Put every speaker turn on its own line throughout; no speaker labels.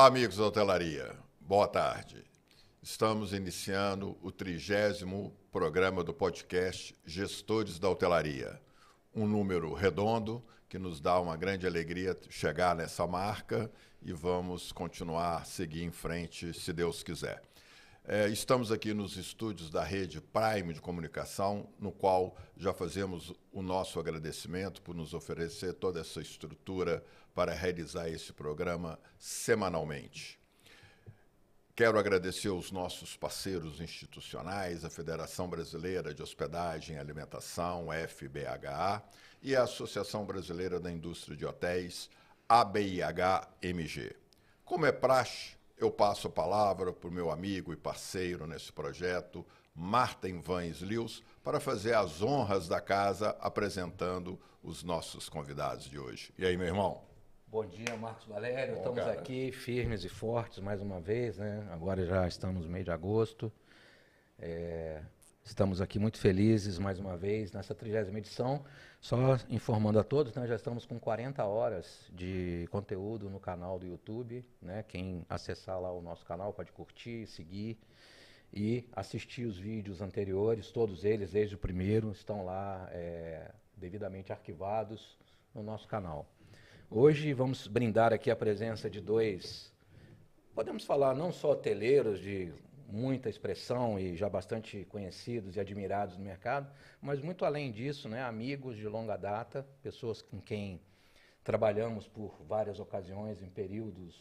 Olá, amigos da hotelaria. Boa tarde. Estamos iniciando o 30º programa do podcast Gestores da Hotelaria. Um número redondo que nos dá uma grande alegria chegar nessa marca e vamos continuar a seguir em frente, se Deus quiser. Estamos aqui nos estúdios da Rede Prime de Comunicação, no qual já fazemos o nosso agradecimento por nos oferecer toda essa estrutura para realizar esse programa semanalmente. Quero agradecer aos nossos parceiros institucionais, a Federação Brasileira de Hospedagem e Alimentação, FBHA, e a Associação Brasileira da Indústria de Hotéis, ABIH-MG. Como é praxe, eu passo a palavra para o meu amigo e parceiro nesse projeto, Martin Vans Lewis, para fazer as honras da casa apresentando os nossos convidados de hoje. E aí, meu irmão?
Bom dia, Marcos Valério. Estamos aqui firmes e fortes mais uma vez, né? Agora já estamos no mês de agosto. Estamos aqui muito felizes mais uma vez nessa 30ª edição. Só informando a todos, né, já estamos com 40 horas de conteúdo no canal do YouTube, né? Quem acessar lá o nosso canal pode curtir, seguir e assistir os vídeos anteriores, todos eles, desde o primeiro, estão lá devidamente arquivados no nosso canal. Hoje vamos brindar aqui a presença de dois, podemos falar não só hoteleiros de muita expressão e já bastante conhecidos e admirados no mercado, mas muito além disso, né, amigos de longa data, pessoas com quem trabalhamos por várias ocasiões em períodos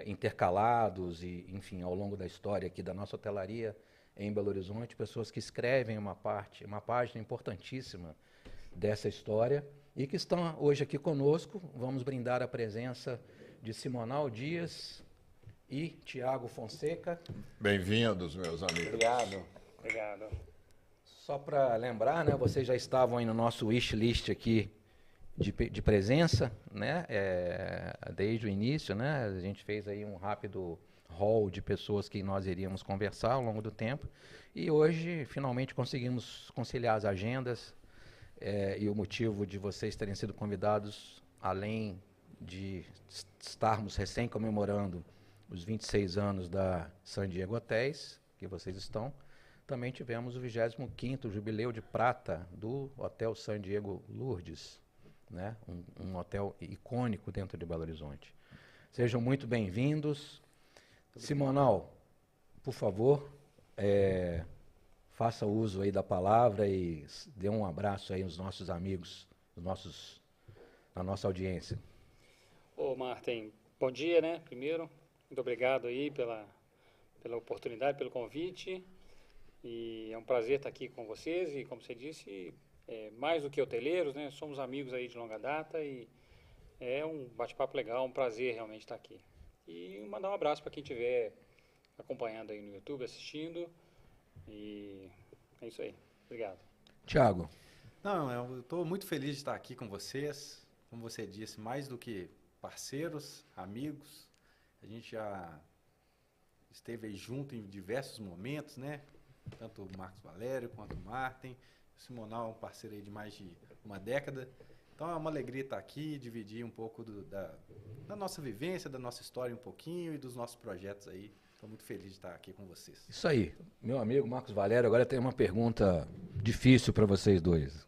intercalados e, enfim, ao longo da história aqui da nossa hotelaria em Belo Horizonte, pessoas que escrevem uma página importantíssima dessa história e que estão hoje aqui conosco. Vamos brindar a presença de Simonal Dias e Tiago Fonseca.
Bem-vindos, meus amigos.
Obrigado.
Só para lembrar, né, vocês já estavam aí no nosso wish list aqui de presença, né, desde o início, né, a gente fez aí um rápido hall de pessoas que nós iríamos conversar ao longo do tempo e hoje finalmente conseguimos conciliar as agendas e o motivo de vocês terem sido convidados, além de estarmos recém comemorando os 26 anos da San Diego Hotéis, que vocês estão, também tivemos o 25º Jubileu de Prata do Hotel San Diego Lourdes, né? Um hotel icônico dentro de Belo Horizonte. Sejam muito bem-vindos. Simonal, por favor, faça uso aí da palavra e dê um abraço aí aos nossos amigos, a nossa audiência.
Ô, Martin, bom dia, né, primeiro. Muito obrigado aí pela oportunidade, pelo convite. E é um prazer estar aqui com vocês. E, como você disse, mais do que hoteleiros, né? Somos amigos aí de longa data e é um bate-papo legal, um prazer realmente estar aqui. E mandar um abraço para quem estiver acompanhando aí no YouTube, assistindo. E é isso aí. Obrigado.
Tiago.
Não, eu estou muito feliz de estar aqui com vocês. Como você disse, mais do que parceiros, amigos. A gente já esteve aí junto em diversos momentos, né? Tanto o Marcos Valério quanto o Martin. O Simonal é um parceiro aí de mais de uma década. Então é uma alegria estar aqui, dividir um pouco da nossa vivência, da nossa história um pouquinho e dos nossos projetos aí. Estou muito feliz de estar aqui com vocês.
Isso aí. Meu amigo Marcos Valério, agora tem uma pergunta difícil para vocês dois.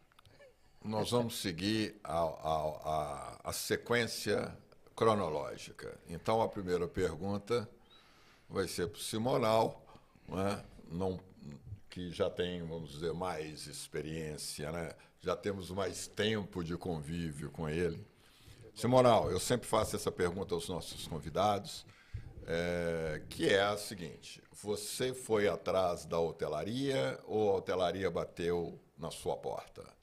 Nós vamos seguir a sequência cronológica. Então, a primeira pergunta vai ser para o Simonal, né? Que já tem, vamos dizer, mais experiência, né? Já temos mais tempo de convívio com ele. Simonal, eu sempre faço essa pergunta aos nossos convidados, que é a seguinte: você foi atrás da hotelaria ou a hotelaria bateu na sua porta?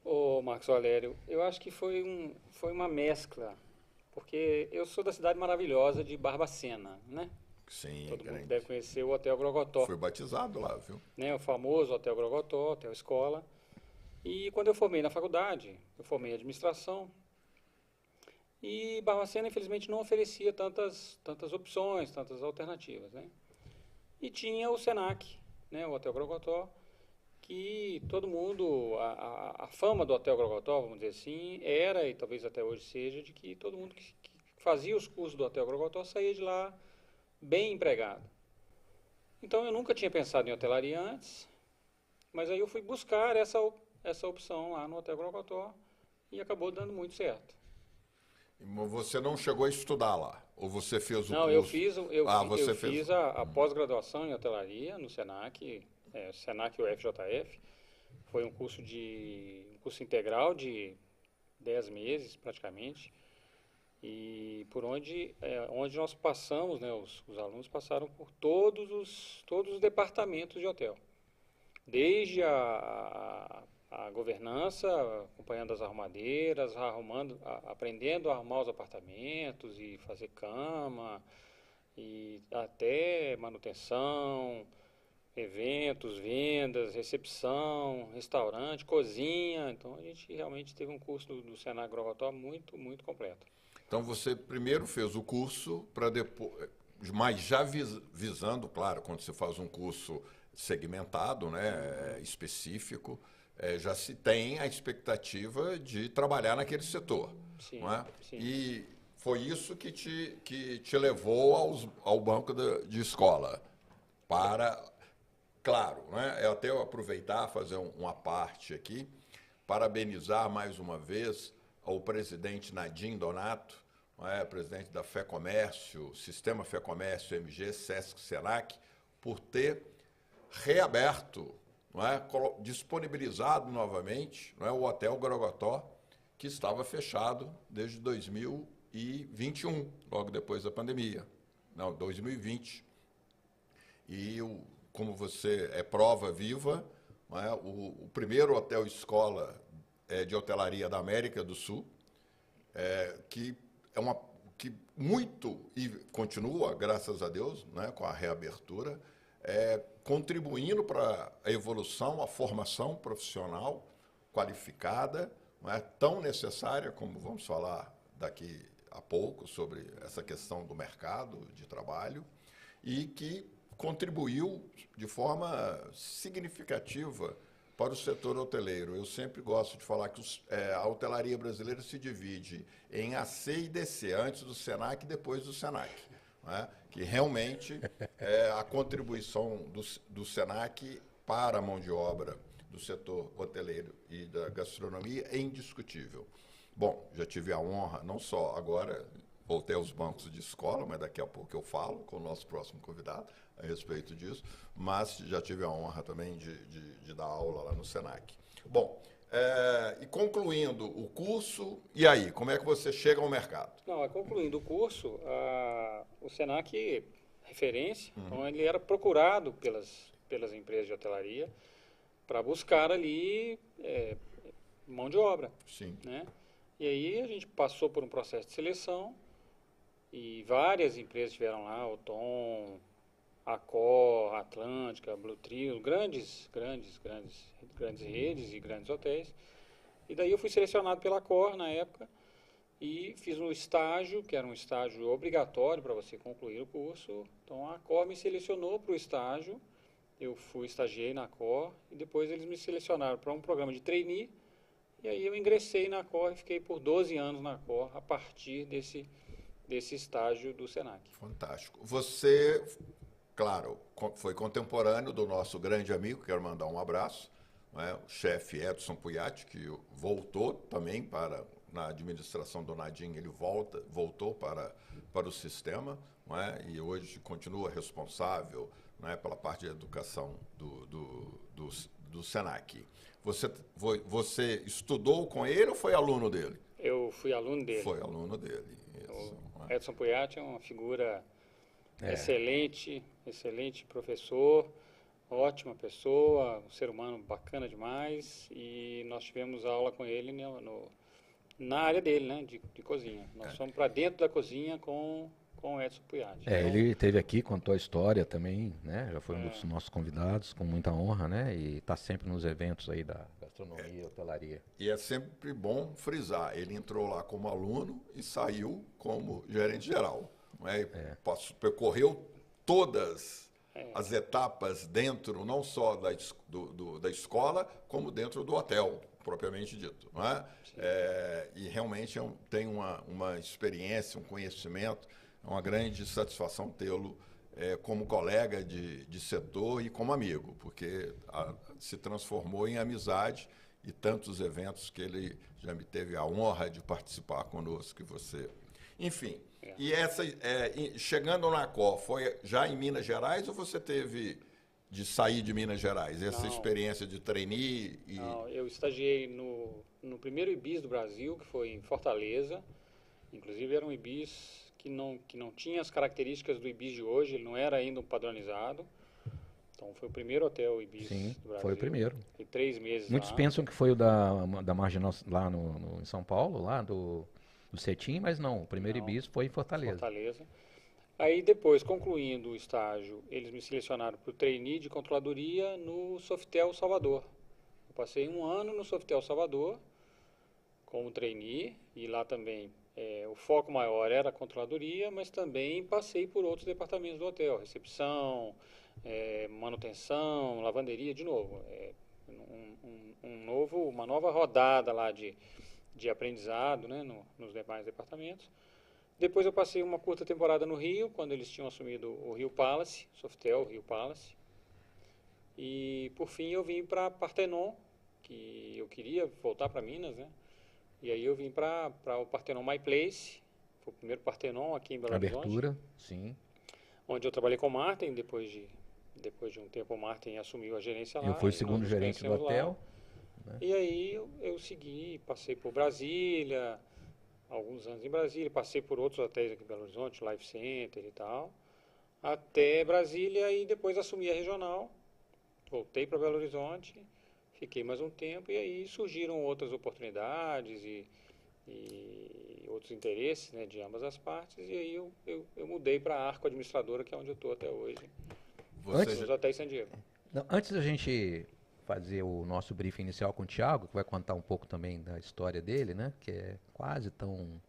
Ô, Marcos Valério, eu acho que foi uma mescla, porque eu sou da cidade maravilhosa de Barbacena, né?
Sim,
Todo
grande.
mundo deve conhecer o Hotel Grogotó.
Fui batizado lá, viu?
Né? O famoso Hotel Grogotó, Hotel Escola. E quando eu formei na faculdade, eu formei em administração, e Barbacena, infelizmente, não oferecia tantas opções, tantas alternativas, né? E tinha o Senac, né? O Hotel Grogotó, que todo mundo, a fama do Hotel Grogotó, vamos dizer assim, era, e talvez até hoje seja, de que todo mundo que fazia os cursos do Hotel Grogotó, saía de lá bem empregado. Então eu nunca tinha pensado em hotelaria antes, mas aí eu fui buscar essa opção lá no Hotel Grogotó e acabou dando muito certo.
Você não chegou a estudar lá? Ou você fez o curso?
Não, eu fiz
fez...
a pós-graduação em hotelaria no Senac, Senac UFJF. Foi um curso integral de 10 meses praticamente. E por onde nós passamos, né, os alunos passaram por todos os departamentos de hotel. Desde a governança, acompanhando as arrumadeiras, aprendendo a arrumar os apartamentos e fazer cama, e até manutenção, eventos, vendas, recepção, restaurante, cozinha. Então a gente realmente teve um curso do Senac Grogotó muito, muito completo.
Então você primeiro fez o curso para depois, mas já visando, claro, quando você faz um curso segmentado, né, específico, já se tem a expectativa de trabalhar naquele setor.
Sim,
não é?
sim.
E foi isso que te levou ao banco de escola. Claro, né, eu até aproveitar, fazer uma parte aqui, parabenizar mais uma vez ao presidente Nadim Donato, presidente da Fé Comércio, Sistema Fé Comércio, MG, Sesc, Senac, por ter reaberto, disponibilizado novamente, o Hotel Grogotó, que estava fechado desde 2021, logo depois da pandemia. Não, 2020. E, como você é prova viva, o primeiro hotel-escola de hotelaria da América do Sul, que muito, e continua, graças a Deus, com a reabertura, contribuindo para a evolução, a formação profissional qualificada, tão necessária, como vamos falar daqui a pouco, sobre essa questão do mercado de trabalho, e que contribuiu de forma significativa para o setor hoteleiro. Eu sempre gosto de falar que a hotelaria brasileira se divide em AC e DC, antes do Senac e depois do Senac. Que realmente a contribuição do Senac para a mão de obra do setor hoteleiro e da gastronomia é indiscutível. Bom, já tive a honra, não só agora, voltei aos bancos de escola, mas daqui a pouco eu falo com o nosso próximo convidado a respeito disso, mas já tive a honra também de dar aula lá no Senac. Bom, e concluindo o curso, e aí, como é que você chega ao mercado?
Não, concluindo o curso, o Senac, referência, então ele era procurado pelas empresas de hotelaria para buscar ali mão de obra.
Sim.
Né? E aí a gente passou por um processo de seleção e várias empresas estiveram lá, o Tom, Accor, Atlântica, Blue Trio, grandes redes e grandes hotéis. E daí eu fui selecionado pela Accor na época e fiz um estágio, que era um estágio obrigatório para você concluir o curso. Então a Accor me selecionou para o estágio, eu estagiei na Accor e depois eles me selecionaram para um programa de trainee. E aí eu ingressei na Accor e fiquei por 12 anos na Accor a partir desse estágio do Senac.
Fantástico. Você, claro, foi contemporâneo do nosso grande amigo, quero mandar um abraço, o chefe Edson Puyat, que voltou também na administração do Nadim, ele voltou para o sistema, e hoje continua responsável pela parte de educação do Senac. Você estudou com ele ou foi aluno dele?
Eu fui aluno dele.
Foi aluno dele.
Isso, o Edson Puyat é uma figura excelente professor, ótima pessoa, um ser humano bacana demais, e nós tivemos aula com ele na área dele, né, de cozinha. Nós fomos para dentro da cozinha com o Edson Puyat. Então,
ele esteve aqui, contou a história também, né? Já foi um dos nossos convidados, com muita honra, né? E está sempre nos eventos aí da gastronomia e hotelaria.
E é sempre bom frisar, ele entrou lá como aluno e saiu como gerente geral. Percorreu todas as etapas dentro, não só da escola, como dentro do hotel. propriamente dito. Não é? E realmente tem uma experiência, um conhecimento, é uma grande satisfação tê-lo como colega de setor e como amigo, porque se transformou em amizade e tantos eventos que ele já me teve a honra de participar conosco, que você... Enfim, e chegando na COR, foi já em Minas Gerais ou você teve de sair de Minas Gerais? Essa experiência de trainee?
Não, eu estagiei no primeiro IBIS do Brasil, que foi em Fortaleza. Inclusive era um IBIS que não tinha as características do IBIS de hoje, ele não era ainda um padronizado. Então foi o primeiro hotel IBIS do Brasil.
Foi o primeiro.
E 3 meses
Muitos
lá.
pensam que foi o da Marginal lá em São Paulo, lá do Cetim, mas não, o primeiro IBIS foi em Fortaleza.
Aí depois, concluindo o estágio, eles me selecionaram para o trainee de controladoria no Sofitel Salvador. Eu passei 1 ano no Sofitel Salvador como trainee, e lá também o foco maior era a controladoria, mas também passei por outros departamentos do hotel, recepção, manutenção, lavanderia, de novo. Uma nova rodada lá de aprendizado, né, nos demais departamentos. Depois eu passei uma curta temporada no Rio, quando eles tinham assumido o Rio Palace, Sofitel Rio Palace. E, por fim, eu vim para Partenon, que eu queria voltar para Minas, né? E aí eu vim para o Partenon My Place, foi o primeiro Partenon aqui em Belo Horizonte.
Abertura, sim.
Onde eu trabalhei com o Martin, depois de um tempo o Martin assumiu a gerência lá.
Eu fui o segundo gerente do hotel.
Né? E aí eu segui, passei por Brasília, alguns anos em Brasília, passei por outros hotéis aqui em Belo Horizonte, Life Center e tal, até Brasília, e depois assumi a regional, voltei para Belo Horizonte, fiquei mais um tempo, e aí surgiram outras oportunidades e outros interesses, né, de ambas as partes, e aí eu mudei para a Arco Administradora, que é onde eu estou até hoje, nos hotéis San Diego.
Antes da gente fazer o nosso briefing inicial com o Thiago, que vai contar um pouco também da história dele, né, que é quase tão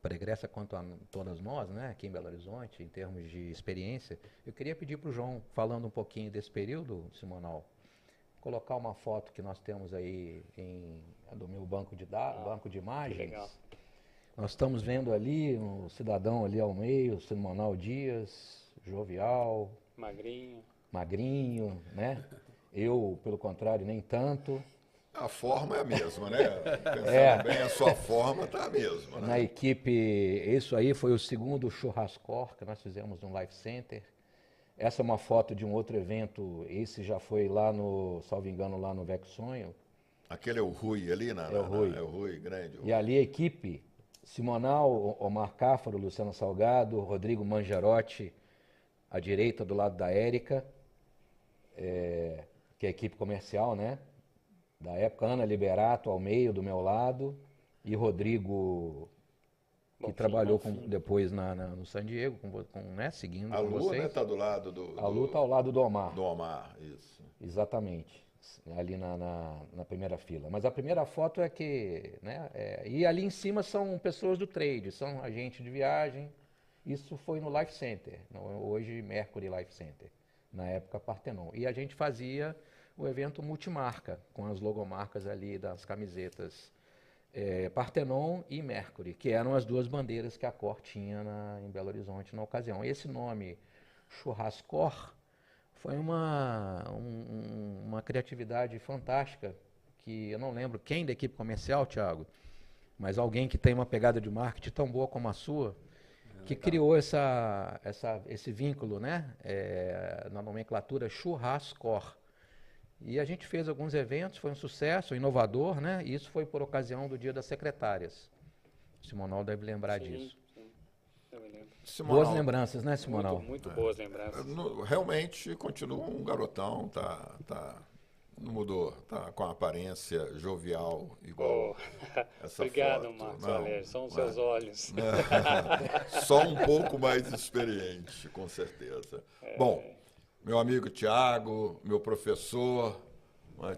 pregressa quanto a todas nós, né, aqui em Belo Horizonte, em termos de experiência. Eu queria pedir para o João, falando um pouquinho desse período, Simonal, colocar uma foto que nós temos aí do meu banco de dados, banco de imagens.
Legal.
Nós estamos vendo ali um cidadão ali ao meio, Simonal Dias, jovial, magrinho, né? Eu, pelo contrário, nem tanto.
A forma é a mesma, né? Pensando bem, a sua forma está a mesma. Né?
Na equipe, isso aí foi o segundo churrascor que nós fizemos no Life Center. Essa é uma foto de um outro evento, esse já foi lá no, salvo engano, lá no Vex Sonho.
Aquele é o Rui ali, né? É o Rui, grande.
E ali a equipe, Simonal, Omar Cáfaro, Luciano Salgado, Rodrigo Mangerotti, à direita do lado da Érica, que é a equipe comercial, né? Da época, Ana Liberato ao meio, do meu lado, e Rodrigo, que trabalhou depois no San Diego, né, seguindo
a
com
Lu,
vocês.
Né, tá do lado
A Lu está ao lado do Omar.
Do Omar, isso.
Exatamente, ali na primeira fila. Mas a primeira foto é que... Né, e ali em cima são pessoas do trade, são agentes de viagem. Isso foi no Life Center, hoje Mercury Life Center, na época Partenon. E a gente fazia o evento multimarca, com as logomarcas ali das camisetas Partenon e Mercury, que eram as duas bandeiras que a Cor tinha em Belo Horizonte na ocasião. Esse nome, Churrascor, foi uma criatividade fantástica, que eu não lembro quem da equipe comercial, Thiago, mas alguém que tem uma pegada de marketing tão boa como a sua, que criou esse vínculo, né, na nomenclatura Churrascor. E a gente fez alguns eventos, foi um sucesso, inovador, né? E isso foi por ocasião do Dia das Secretárias. O Simonal deve lembrar disso.
Sim, eu me lembro.
Boas lembranças, né, Simonal?
Muito boas lembranças.
Realmente continua um garotão, não mudou, tá com a aparência jovial, igual essa
Obrigado,
foto.
Marcos Valério, são os seus olhos.
Só um pouco mais experiente, com certeza. Bom, meu amigo Thiago, meu professor,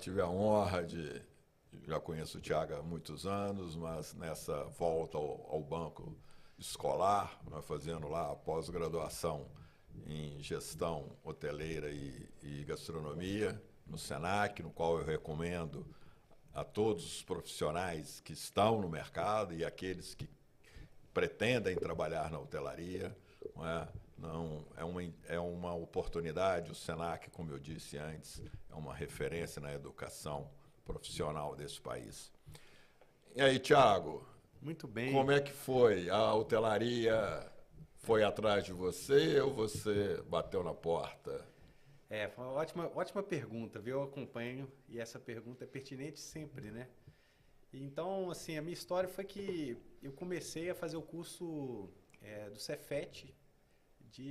tive a honra já conheço o Thiago há muitos anos, mas nessa volta ao banco escolar, fazendo lá a pós-graduação em gestão hoteleira e gastronomia, no SENAC, no qual eu recomendo a todos os profissionais que estão no mercado e aqueles que pretendem trabalhar na hotelaria. Não, é uma oportunidade. O Senac, como eu disse antes, é uma referência na educação profissional desse país. E aí, Thiago?
Muito bem.
Como é que foi? A hotelaria foi atrás de você ou você bateu na porta?
Foi uma ótima pergunta, viu? Eu acompanho e essa pergunta é pertinente sempre, né? Então, assim, a minha história foi que eu comecei a fazer o curso do Cefet,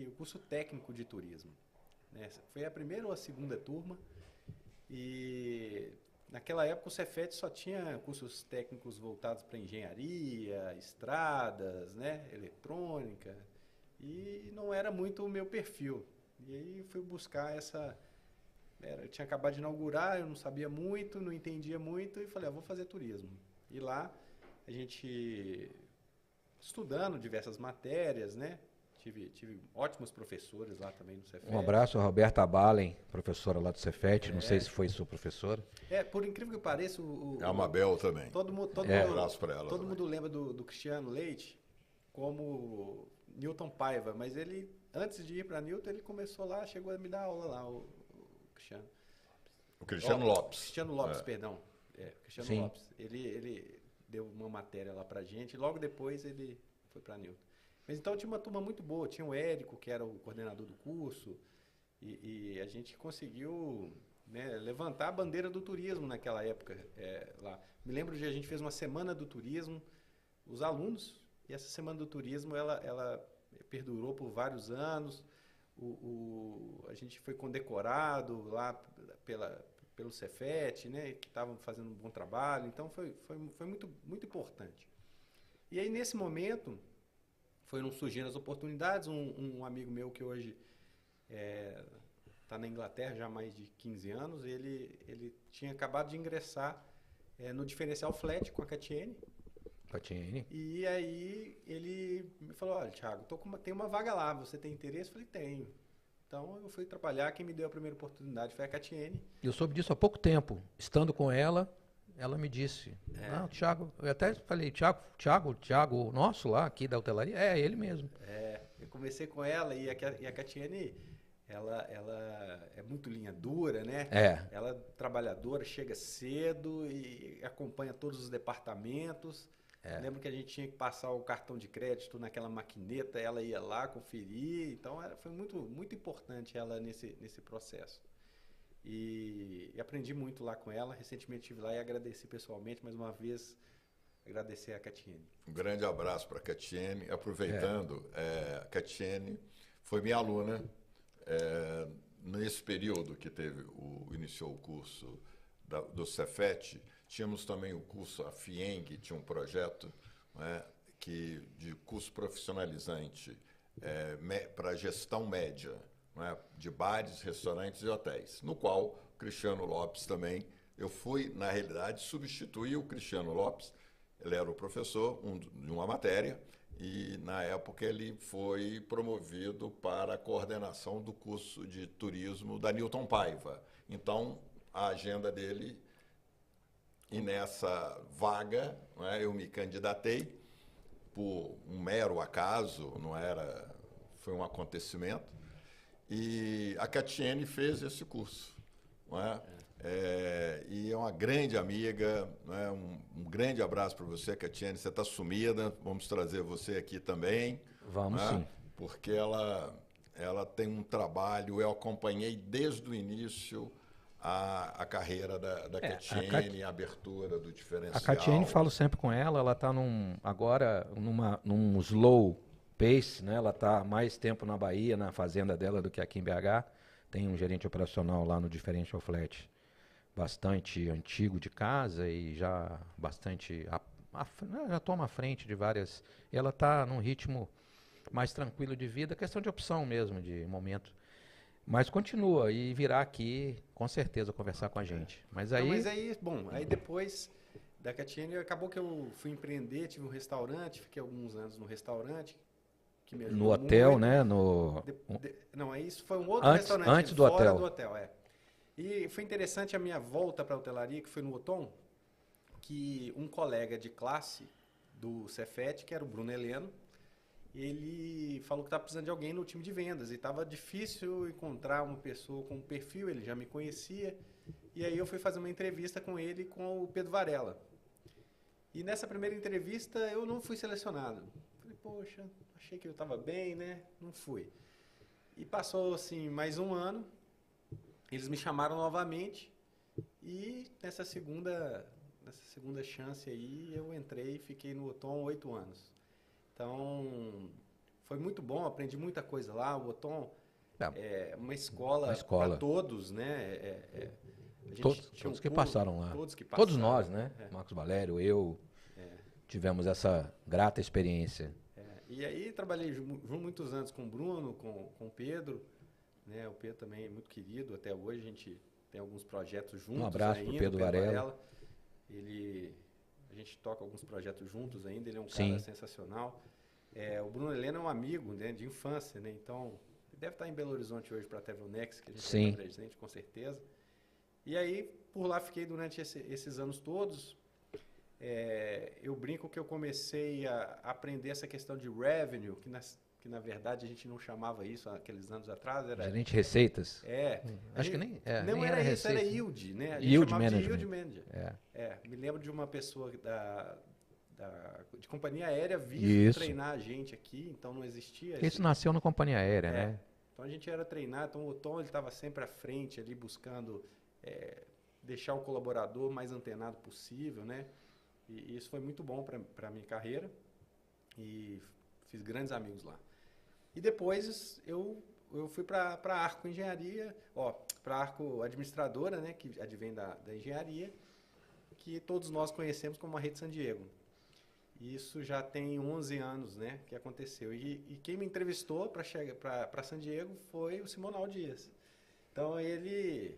o curso técnico de turismo, né? Foi a primeira ou a segunda turma e naquela época o Cefet só tinha cursos técnicos voltados para engenharia, estradas, né? Eletrônica, e não era muito o meu perfil. E aí fui buscar eu tinha acabado de inaugurar, eu não sabia muito, não entendia muito e falei, vou fazer turismo. E lá a gente estudando diversas matérias, né? Tive ótimos professores lá também no Cefet.
Um abraço a Roberta Balen, professora lá do Cefet, não sei se foi sua professora.
Por incrível que pareça,
A Mabel também.
Um
abraço para ela.
Todo mundo lembra do Cristiano Leite como Newton Paiva, mas ele, antes de ir para Newton, ele começou lá, chegou a me dar aula lá, o Cristiano.
O Cristiano Lopes.
Cristiano Lopes, perdão. Cristiano
Sim.
Lopes. Ele deu uma matéria lá pra gente, e logo depois ele foi para Newton. Mas então tinha uma turma muito boa, tinha o Érico, que era o coordenador do curso, e a gente conseguiu, né, levantar a bandeira do turismo naquela época lá. Me lembro de a gente fez uma semana do turismo, os alunos, e essa semana do turismo ela perdurou por vários anos. A gente foi condecorado lá pelo Cefet, né, que estavam fazendo um bom trabalho, então foi muito, muito importante. E aí nesse momento foram surgindo as oportunidades. Um amigo meu que hoje está na Inglaterra já há mais de 15 anos, ele tinha acabado de ingressar no diferencial flat com a Catiene. E aí ele me falou, olha, Thiago, tem uma vaga lá, você tem interesse? Eu falei, tenho. Então eu fui trabalhar, quem me deu a primeira oportunidade foi a Catiene.
Eu soube disso há pouco tempo, estando com ela me disse, Thiago, eu até falei, Thiago nosso lá, aqui da hotelaria, é ele mesmo.
Eu comecei com ela e a Catiene, ela é muito linha dura, né? Ela é trabalhadora, chega cedo e acompanha todos os departamentos. Lembro que a gente tinha que passar o cartão de crédito naquela maquineta, ela ia lá conferir, então foi muito, muito importante ela nesse processo. E aprendi muito lá com ela. Recentemente estive lá e agradeci pessoalmente, mais uma vez, agradecer a Catiene.
Um grande abraço para a Catiene. Aproveitando, a Catiene foi minha aluna nesse período que iniciou o curso do Cefet. Tínhamos também o curso, a FIENG, tinha um projeto, né, de curso profissionalizante para gestão média, né, de bares, restaurantes e hotéis, no qual o Cristiano Lopes também, eu fui, na realidade, substituir o Cristiano Lopes. Ele era o professor de uma matéria e, na época, ele foi promovido para a coordenação do curso de turismo da Newton Paiva. Então, a agenda dele... E nessa vaga, né, eu me candidatei por um mero acaso, foi um acontecimento, e a Catiene fez esse curso. Não é? E é uma grande amiga, né, um grande abraço para você, Catiene, você está sumida, vamos trazer você aqui também.
Vamos,
né,
sim.
Porque ela tem um trabalho, eu acompanhei desde o início a carreira da Catiene, a abertura do diferencial.
A Catiene, falo sempre com ela, ela está agora num slow pace, né? Ela está há mais tempo na Bahia, na fazenda dela, do que aqui em BH. Tem um gerente operacional lá no Differential Flat, bastante antigo de casa e já bastante... já toma a frente de várias... Ela está num ritmo mais tranquilo de vida, questão de opção mesmo, de momento. Mas continua e virá aqui, com certeza, conversar com a gente. Mas aí
depois da Catiene, acabou que eu fui empreender, tive um restaurante, fiquei alguns anos no restaurante, que me ajudou
no hotel,
muito.
né?
Não, isso foi um outro restaurante.
Antes do
fora
hotel.
do hotel, E foi interessante a minha volta para a hotelaria, que foi no Otom. que um colega de classe do Cefet, que era o Bruno Heleno, ele falou que estava precisando de alguém no time de vendas e estava difícil encontrar uma pessoa com um perfil, ele já me conhecia, e aí eu fui fazer uma entrevista com ele e com o Pedro Varela. E nessa primeira entrevista eu não fui selecionado. Falei, poxa, achei que eu estava bem, né? Não fui. E passou assim mais um ano, eles me chamaram novamente e nessa segunda chance aí eu entrei e fiquei no Othon 8 anos. Então, foi muito bom, aprendi muita coisa lá. O Othon é uma escola para todos, né?
Todos que passaram lá. Todos nós, né? Marcos Valério, eu, tivemos essa grata experiência.
E aí trabalhei muitos anos com o Bruno, com o Pedro. Né? O Pedro também é muito querido, até hoje a gente tem alguns projetos juntos.
Um abraço para o Pedro Varela.
A gente toca alguns projetos juntos ainda, ele é um cara sensacional. O Bruno Heleno é um amigo, né, de infância, né? Então, ele deve estar em Belo Horizonte hoje para a Travel Next, que a gente está presente, com certeza. E aí, por lá fiquei durante esses anos todos. Eu brinco que eu comecei a aprender essa questão de revenue, que na verdade a gente não chamava isso aqueles anos atrás. Era
gerente de receitas?
Acho que nem era isso, era yield, né? A gente
yield
chamava
management.
de yield manager. Me lembro de uma pessoa de companhia aérea vir treinar a gente aqui, então não existia.
Isso nasceu na companhia aérea, né?
Então a gente era treinado, então o Othon estava sempre à frente ali buscando deixar o colaborador mais antenado possível, né? E isso foi muito bom para a minha carreira e fiz grandes amigos lá. E depois eu fui para a Arco Engenharia, para a Arco Administradora, né, que advém da engenharia, que todos nós conhecemos como a Rede San Diego. Isso já tem 11 anos, né, que aconteceu. E quem me entrevistou para San Diego foi o Simonal Dias. Então, ele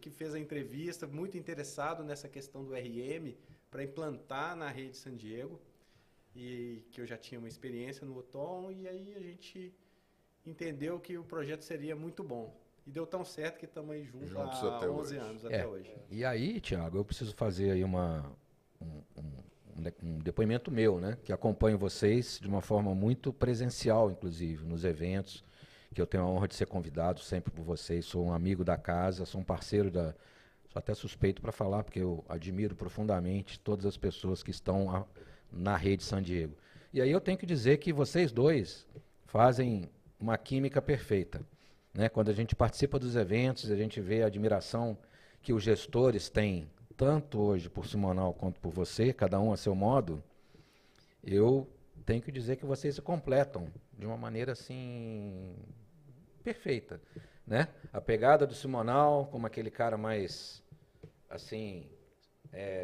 que fez a entrevista, muito interessado nessa questão do RM, para implantar na Rede San Diego, e que eu já tinha uma experiência no Othon, e aí a gente entendeu que o projeto seria muito bom. E deu tão certo que estamos aí juntos há 11 anos até hoje.
E aí, Thiago, eu preciso fazer aí um depoimento meu, né? Que acompanho vocês de uma forma muito presencial, inclusive, nos eventos, que eu tenho a honra de ser convidado sempre por vocês. Sou um amigo da casa, sou um parceiro sou até suspeito para falar, porque eu admiro profundamente todas as pessoas que estão na Rede San Diego. E aí eu tenho que dizer que vocês dois fazem uma química perfeita. Né? Quando a gente participa dos eventos, a gente vê a admiração que os gestores têm, tanto hoje por Simonal quanto por você, cada um a seu modo, eu tenho que dizer que vocês se completam de uma maneira assim perfeita. Né? A pegada do Simonal, como aquele cara mais assim,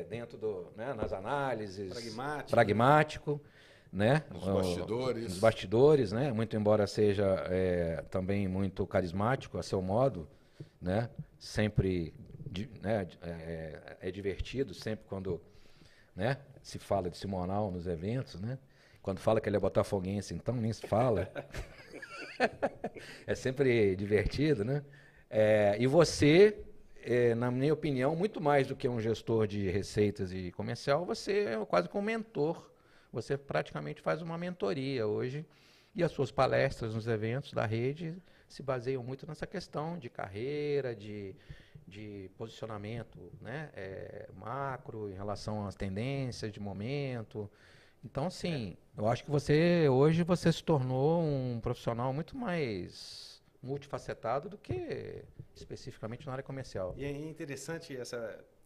dentro nas análises, pragmático, né? Nos bastidores, né? Muito embora seja também muito carismático a seu modo, né? Sempre é divertido, sempre quando, né, se fala de Simonal nos eventos, né? Quando fala que ele é botafoguense, então nem se fala. É sempre divertido, né? E você, na minha opinião, muito mais do que um gestor de receitas e comercial, você é quase como um mentor. Você praticamente faz uma mentoria hoje, e as suas palestras nos eventos da rede se baseiam muito nessa questão de carreira, de posicionamento, né? Macro, em relação às tendências de momento. Então, assim, eu acho que hoje você se tornou um profissional muito mais multifacetado do que especificamente na área comercial.
E é interessante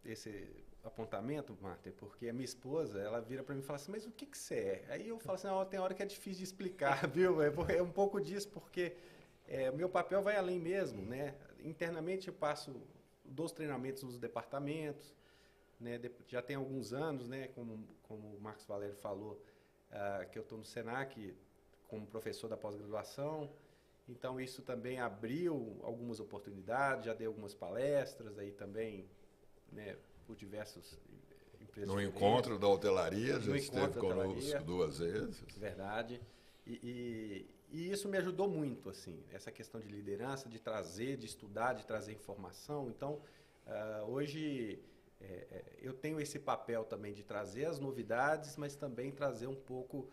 esse apontamento, Marta, porque a minha esposa, ela vira para mim e fala assim, mas o que você é? Aí eu falo assim, tem hora que é difícil de explicar, viu? É um pouco disso, porque o meu papel vai além mesmo, né? Internamente eu dou os treinamentos nos departamentos, né? Já tem alguns anos, né? Como o Marcos Valério falou, que eu estou no Senac como professor da pós-graduação, então isso também abriu algumas oportunidades, já dei algumas palestras aí também, né? Por diversas empresas.
No encontro da hotelaria, já esteve conosco 2 vezes.
Verdade. E isso me ajudou muito, assim, essa questão de liderança, de trazer, de estudar, de trazer informação. Então, hoje eu tenho esse papel também de trazer as novidades, mas também trazer um pouco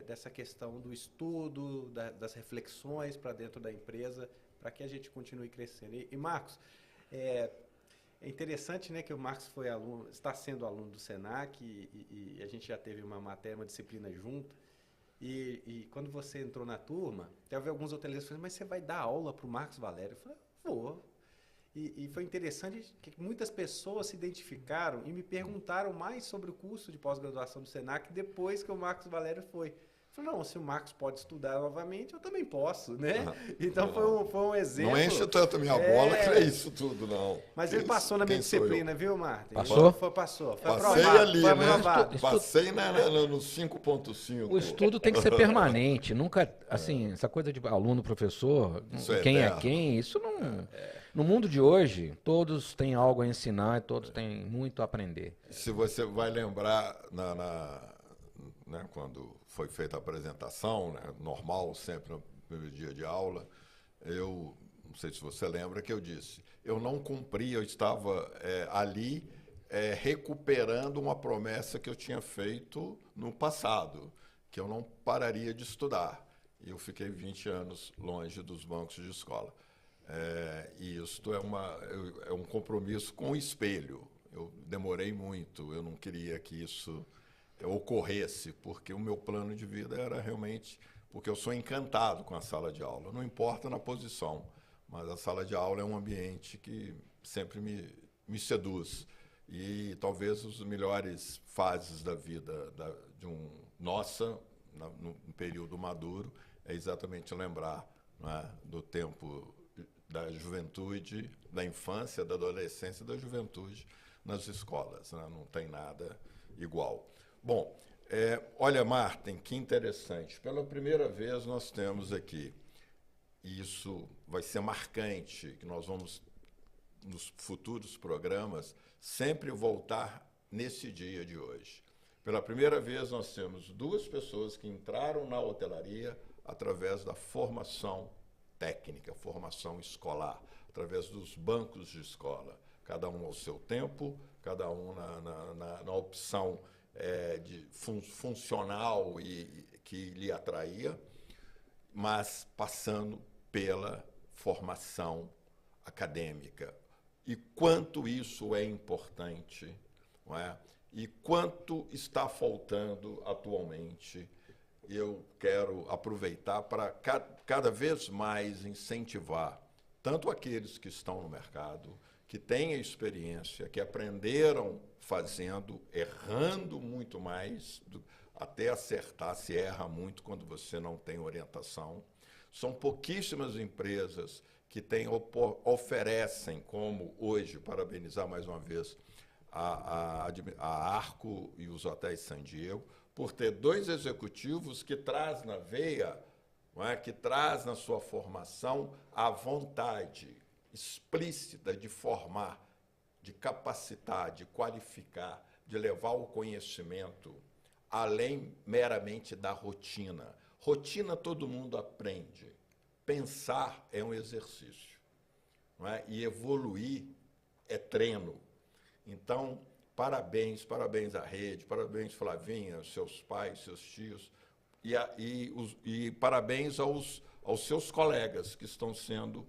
dessa questão do estudo, das reflexões para dentro da empresa, para que a gente continue crescendo. E Marcos, é interessante, né, que o Marcos foi aluno, está sendo aluno do Senac e a gente já teve uma matéria, uma disciplina junta. E quando você entrou na turma, teve alguns hoteleiros que falaram, mas você vai dar aula para o Marcos Valério? Eu falei, vou. E foi interessante que muitas pessoas se identificaram e me perguntaram mais sobre o curso de pós-graduação do Senac depois que o Marcos Valério foi. Eu falei, não, se o Marcos pode estudar novamente, eu também posso, né? Então foi um exemplo.
Não enche tanto a minha bola que é isso tudo, não.
Mas ele passou na minha disciplina, viu, Marta?
Passou?
Passou.
Foi
Passei
aprovado, ali,
foi
né?
aprovado.
Passei no 5.5.
O estudo tem que ser permanente. Nunca, assim, essa coisa de aluno, professor, quem é quem, isso não... No mundo de hoje, todos têm algo a ensinar e todos têm muito a aprender.
Se você vai lembrar, né, quando foi feita a apresentação, né, normal, sempre no primeiro dia de aula, eu não sei se você lembra que eu disse, eu não cumpri, eu estava ali recuperando uma promessa que eu tinha feito no passado, que eu não pararia de estudar. E eu fiquei 20 anos longe dos bancos de escola. E isto é um compromisso com o espelho. Eu demorei muito, eu não queria que isso ocorresse, porque o meu plano de vida era realmente... Porque eu sou encantado com a sala de aula, não importa na posição, mas a sala de aula é um ambiente que sempre me seduz. E talvez as melhores fases da vida no período maduro, é exatamente lembrar, né, do tempo da juventude, da infância, da adolescência e da juventude nas escolas, né? Não tem nada igual. Bom, olha, Martin, que interessante. Pela primeira vez nós temos aqui, e isso vai ser marcante, que nós vamos, nos futuros programas, sempre voltar nesse dia de hoje. Pela primeira vez nós temos duas pessoas que entraram na hotelaria através da formação técnica, formação escolar, através dos bancos de escola, cada um ao seu tempo, cada um na opção funcional e que lhe atraía, mas passando pela formação acadêmica. E quanto isso é importante, não é? E quanto está faltando atualmente. Eu quero aproveitar para cada vez mais incentivar tanto aqueles que estão no mercado, que têm a experiência, que aprenderam fazendo, errando muito mais, até acertar, se erra muito quando você não tem orientação. São pouquíssimas empresas que oferecem, como hoje, parabenizar mais uma vez a Arco e os hotéis San Diego, por ter dois executivos que traz na veia, não é? Que traz na sua formação a vontade explícita de formar, de capacitar, de qualificar, de levar o conhecimento além meramente da rotina. Rotina todo mundo aprende. Pensar é um exercício, não é? E evoluir é treino. Então, parabéns à rede, parabéns, Flavinha, seus pais, seus tios, e parabéns aos seus colegas que estão sendo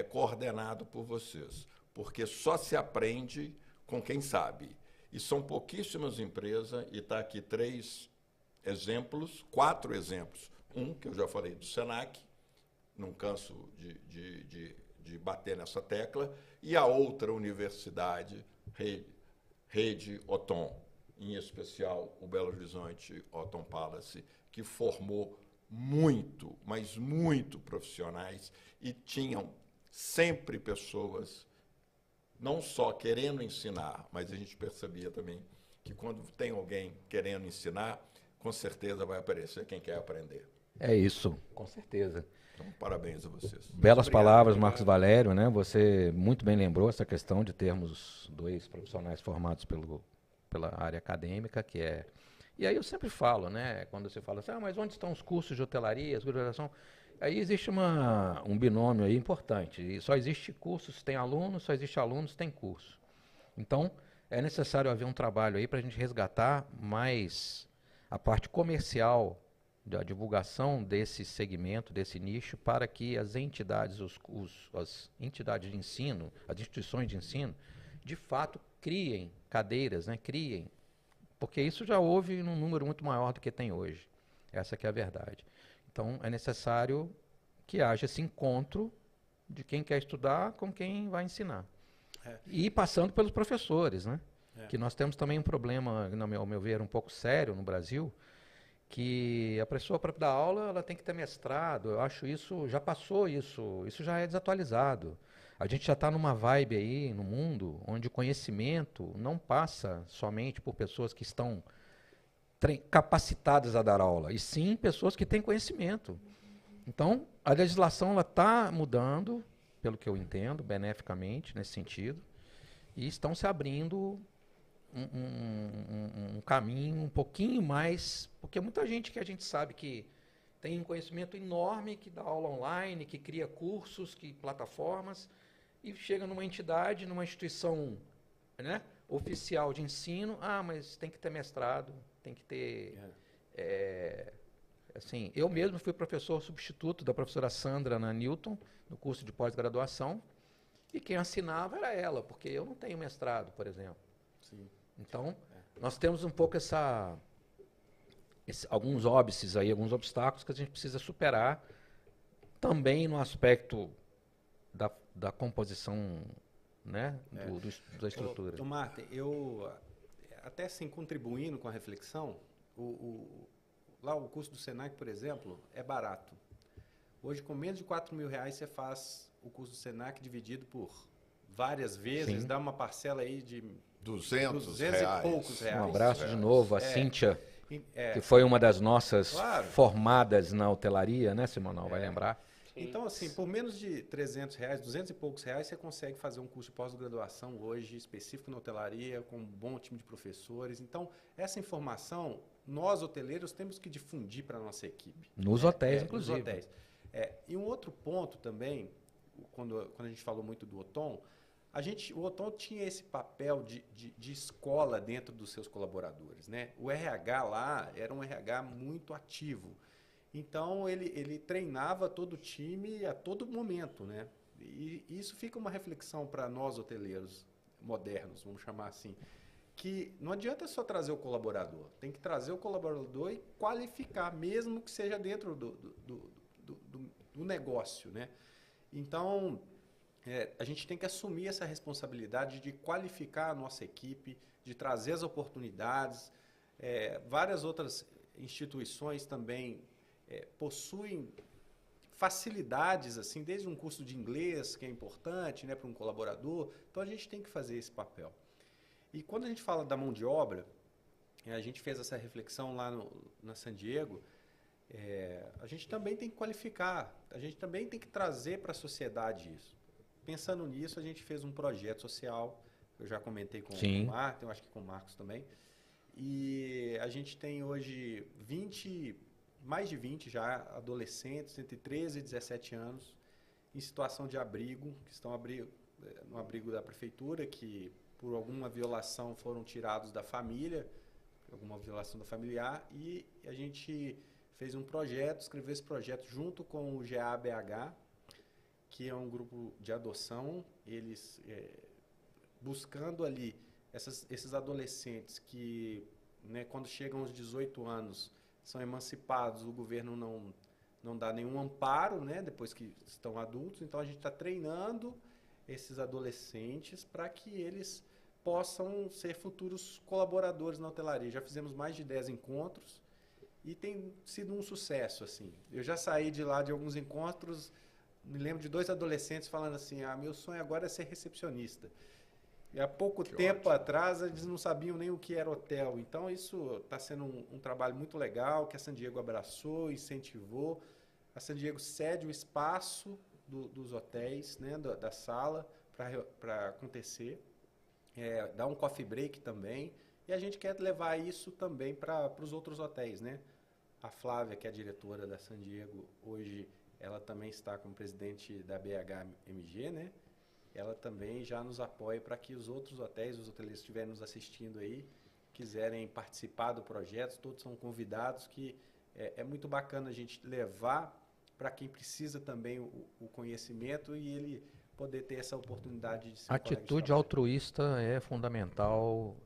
coordenados por vocês, porque só se aprende com quem sabe. E são pouquíssimas empresas, e está aqui 4 exemplos. Um, que eu já falei, do Senac, não canso de bater nessa tecla, e a outra universidade, Rede Othon, em especial o Belo Horizonte Othon Palace, que formou muito, mas muito profissionais, e tinham sempre pessoas não só querendo ensinar, mas a gente percebia também que quando tem alguém querendo ensinar, com certeza vai aparecer quem quer aprender.
É isso, com certeza.
Então, parabéns a vocês.
Belas palavras, Marcos Valério, né? Você muito bem lembrou essa questão de termos dois profissionais formados pela área acadêmica, que é... E aí eu sempre falo, né? Quando você fala assim, mas onde estão os cursos de hotelaria, graduação? Aí existe um binômio aí importante. E só existe curso se tem aluno, só existe aluno se tem curso. Então, é necessário haver um trabalho aí para a gente resgatar mais a parte comercial da divulgação desse segmento, desse nicho, para que as entidades, as entidades de ensino, as instituições de ensino, de fato criem cadeiras, né? Criem, porque isso já houve num número muito maior do que tem hoje. Essa que é a verdade. Então, é necessário que haja esse encontro de quem quer estudar com quem vai ensinar. E passando pelos professores, né? Que nós temos também um problema, ao meu ver, um pouco sério no Brasil, que a pessoa para dar aula ela tem que ter mestrado. Eu acho isso, já passou isso já é desatualizado. A gente já está numa vibe aí no mundo onde o conhecimento não passa somente por pessoas que estão capacitadas a dar aula, e sim pessoas que têm conhecimento. Então, a legislação está mudando, pelo que eu entendo, beneficamente nesse sentido, e estão se abrindo um caminho um pouquinho mais, porque muita gente que a gente sabe que tem um conhecimento enorme, que dá aula online, que cria cursos, que plataformas, e chega numa entidade, numa instituição, né, oficial de ensino, mas tem que ter mestrado, tem que ter... assim, eu mesmo fui professor substituto da professora Sandra na Newton, no curso de pós-graduação, e quem assinava era ela, porque eu não tenho mestrado, por exemplo.
Sim.
Então, nós temos um pouco alguns óbices aí, alguns obstáculos que a gente precisa superar, também no aspecto da composição, né, da estrutura.
Martin, eu, até assim, contribuindo com a reflexão, lá o curso do Senac, por exemplo, é barato. Hoje, com menos de R$4.000, você faz o curso do Senac dividido por várias vezes,
Sim.
Dá uma parcela aí de
200
e poucos reais.
Um abraço de novo a Cíntia,
É.
que foi uma das nossas
Claro.
formadas na hotelaria, né, Simonal? Vai lembrar?
Então, assim, por menos de R$300, 200 e poucos reais, você consegue fazer um curso de pós-graduação hoje, específico na hotelaria, com um bom time de professores. Então, essa informação, nós, hoteleiros, temos que difundir para a nossa equipe.
Nos hotéis, inclusive.
Nos hotéis. E um outro ponto também, quando a gente falou muito do Otom, o Otom tinha esse papel de escola dentro dos seus colaboradores, né? O RH lá era um RH muito ativo. Então, ele treinava todo o time a todo momento, né? E isso fica uma reflexão para nós, hoteleiros modernos, vamos chamar assim, que não adianta só trazer o colaborador, tem que trazer o colaborador e qualificar, mesmo que seja dentro do negócio, né? Então, a gente tem que assumir essa responsabilidade de qualificar a nossa equipe, de trazer as oportunidades. Várias outras instituições também possuem facilidades, assim, desde um curso de inglês, que é importante, né, para um colaborador. Então, a gente tem que fazer esse papel. E quando a gente fala da mão de obra, a gente fez essa reflexão lá na San Diego, a gente também tem que qualificar, a gente também tem que trazer para a sociedade isso. Pensando nisso, a gente fez um projeto social, eu já comentei com o Martin, eu acho que com o Marcos também, e a gente tem hoje mais de 20 já adolescentes entre 13 e 17 anos em situação de abrigo, que estão no abrigo da prefeitura, que por alguma violação foram tirados da família, alguma violação da familiar, e a gente fez um projeto, escreveu esse projeto junto com o GABH, que é um grupo de adoção, eles buscando ali esses adolescentes que, né, quando chegam aos 18 anos, são emancipados, o governo não dá nenhum amparo, né, depois que estão adultos. Então, a gente está treinando esses adolescentes para que eles possam ser futuros colaboradores na hotelaria. Já fizemos mais de 10 encontros e tem sido um sucesso, assim. Eu já saí de lá de alguns encontros, me lembro de 2 adolescentes falando assim, meu sonho agora é ser recepcionista. E há pouco tempo atrás, eles não sabiam nem o que era hotel. Então, isso está sendo um trabalho muito legal, que a San Diego abraçou, incentivou. A San Diego cede o espaço dos hotéis, né, da sala, para acontecer. Dá um coffee break também. E a gente quer levar isso também para os outros hotéis, né? A Flávia, que é a diretora da San Diego, hoje ela também está como presidente da BHMG, né? ela também já nos apoia para que os outros hotéis, os hoteleiros que estiverem nos assistindo aí, quiserem participar do projeto, todos são convidados, que é muito bacana a gente levar para quem precisa também o conhecimento e ele poder ter essa oportunidade de ser um colega de
Atitude
trabalho.
altruísta é fundamental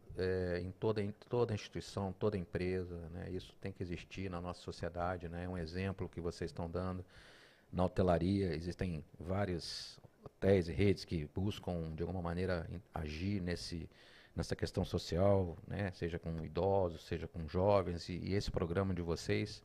em toda instituição, toda empresa, né? Isso tem que existir na nossa sociedade, né? É um exemplo que vocês estão dando. Na hotelaria existem vários hotéis e redes que buscam, de alguma maneira, agir nessa questão social, né? Seja com idosos, seja com jovens, e esse programa de vocês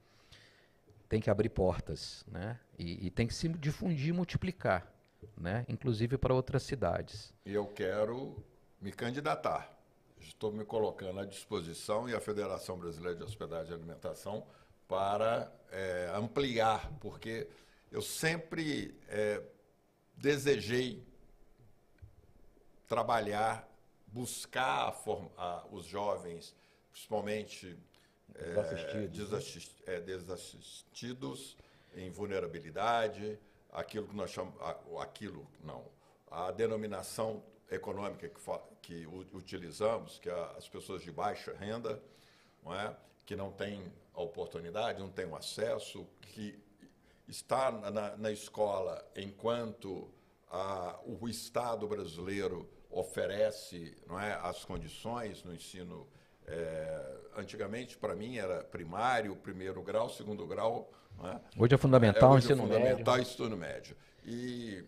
tem que abrir portas, né? E tem que se difundir e multiplicar, né? Inclusive para outras cidades.
E eu quero me candidatar. Estou me colocando à disposição e a Federação Brasileira de Hospedagem e Alimentação para ampliar, porque eu sempre desejei trabalhar, buscar os jovens, principalmente desassistidos, em vulnerabilidade, aquilo que nós chamamos, a denominação econômica que utilizamos, que é as pessoas de baixa renda, não é? Que não têm a oportunidade, não têm o acesso, que está na escola enquanto o Estado brasileiro oferece, não é, as condições no ensino. Antigamente, para mim, era primário, primeiro grau, segundo grau. Não é?
Hoje é fundamental,
hoje
ensino
fundamental,
médio.
ensino médio. E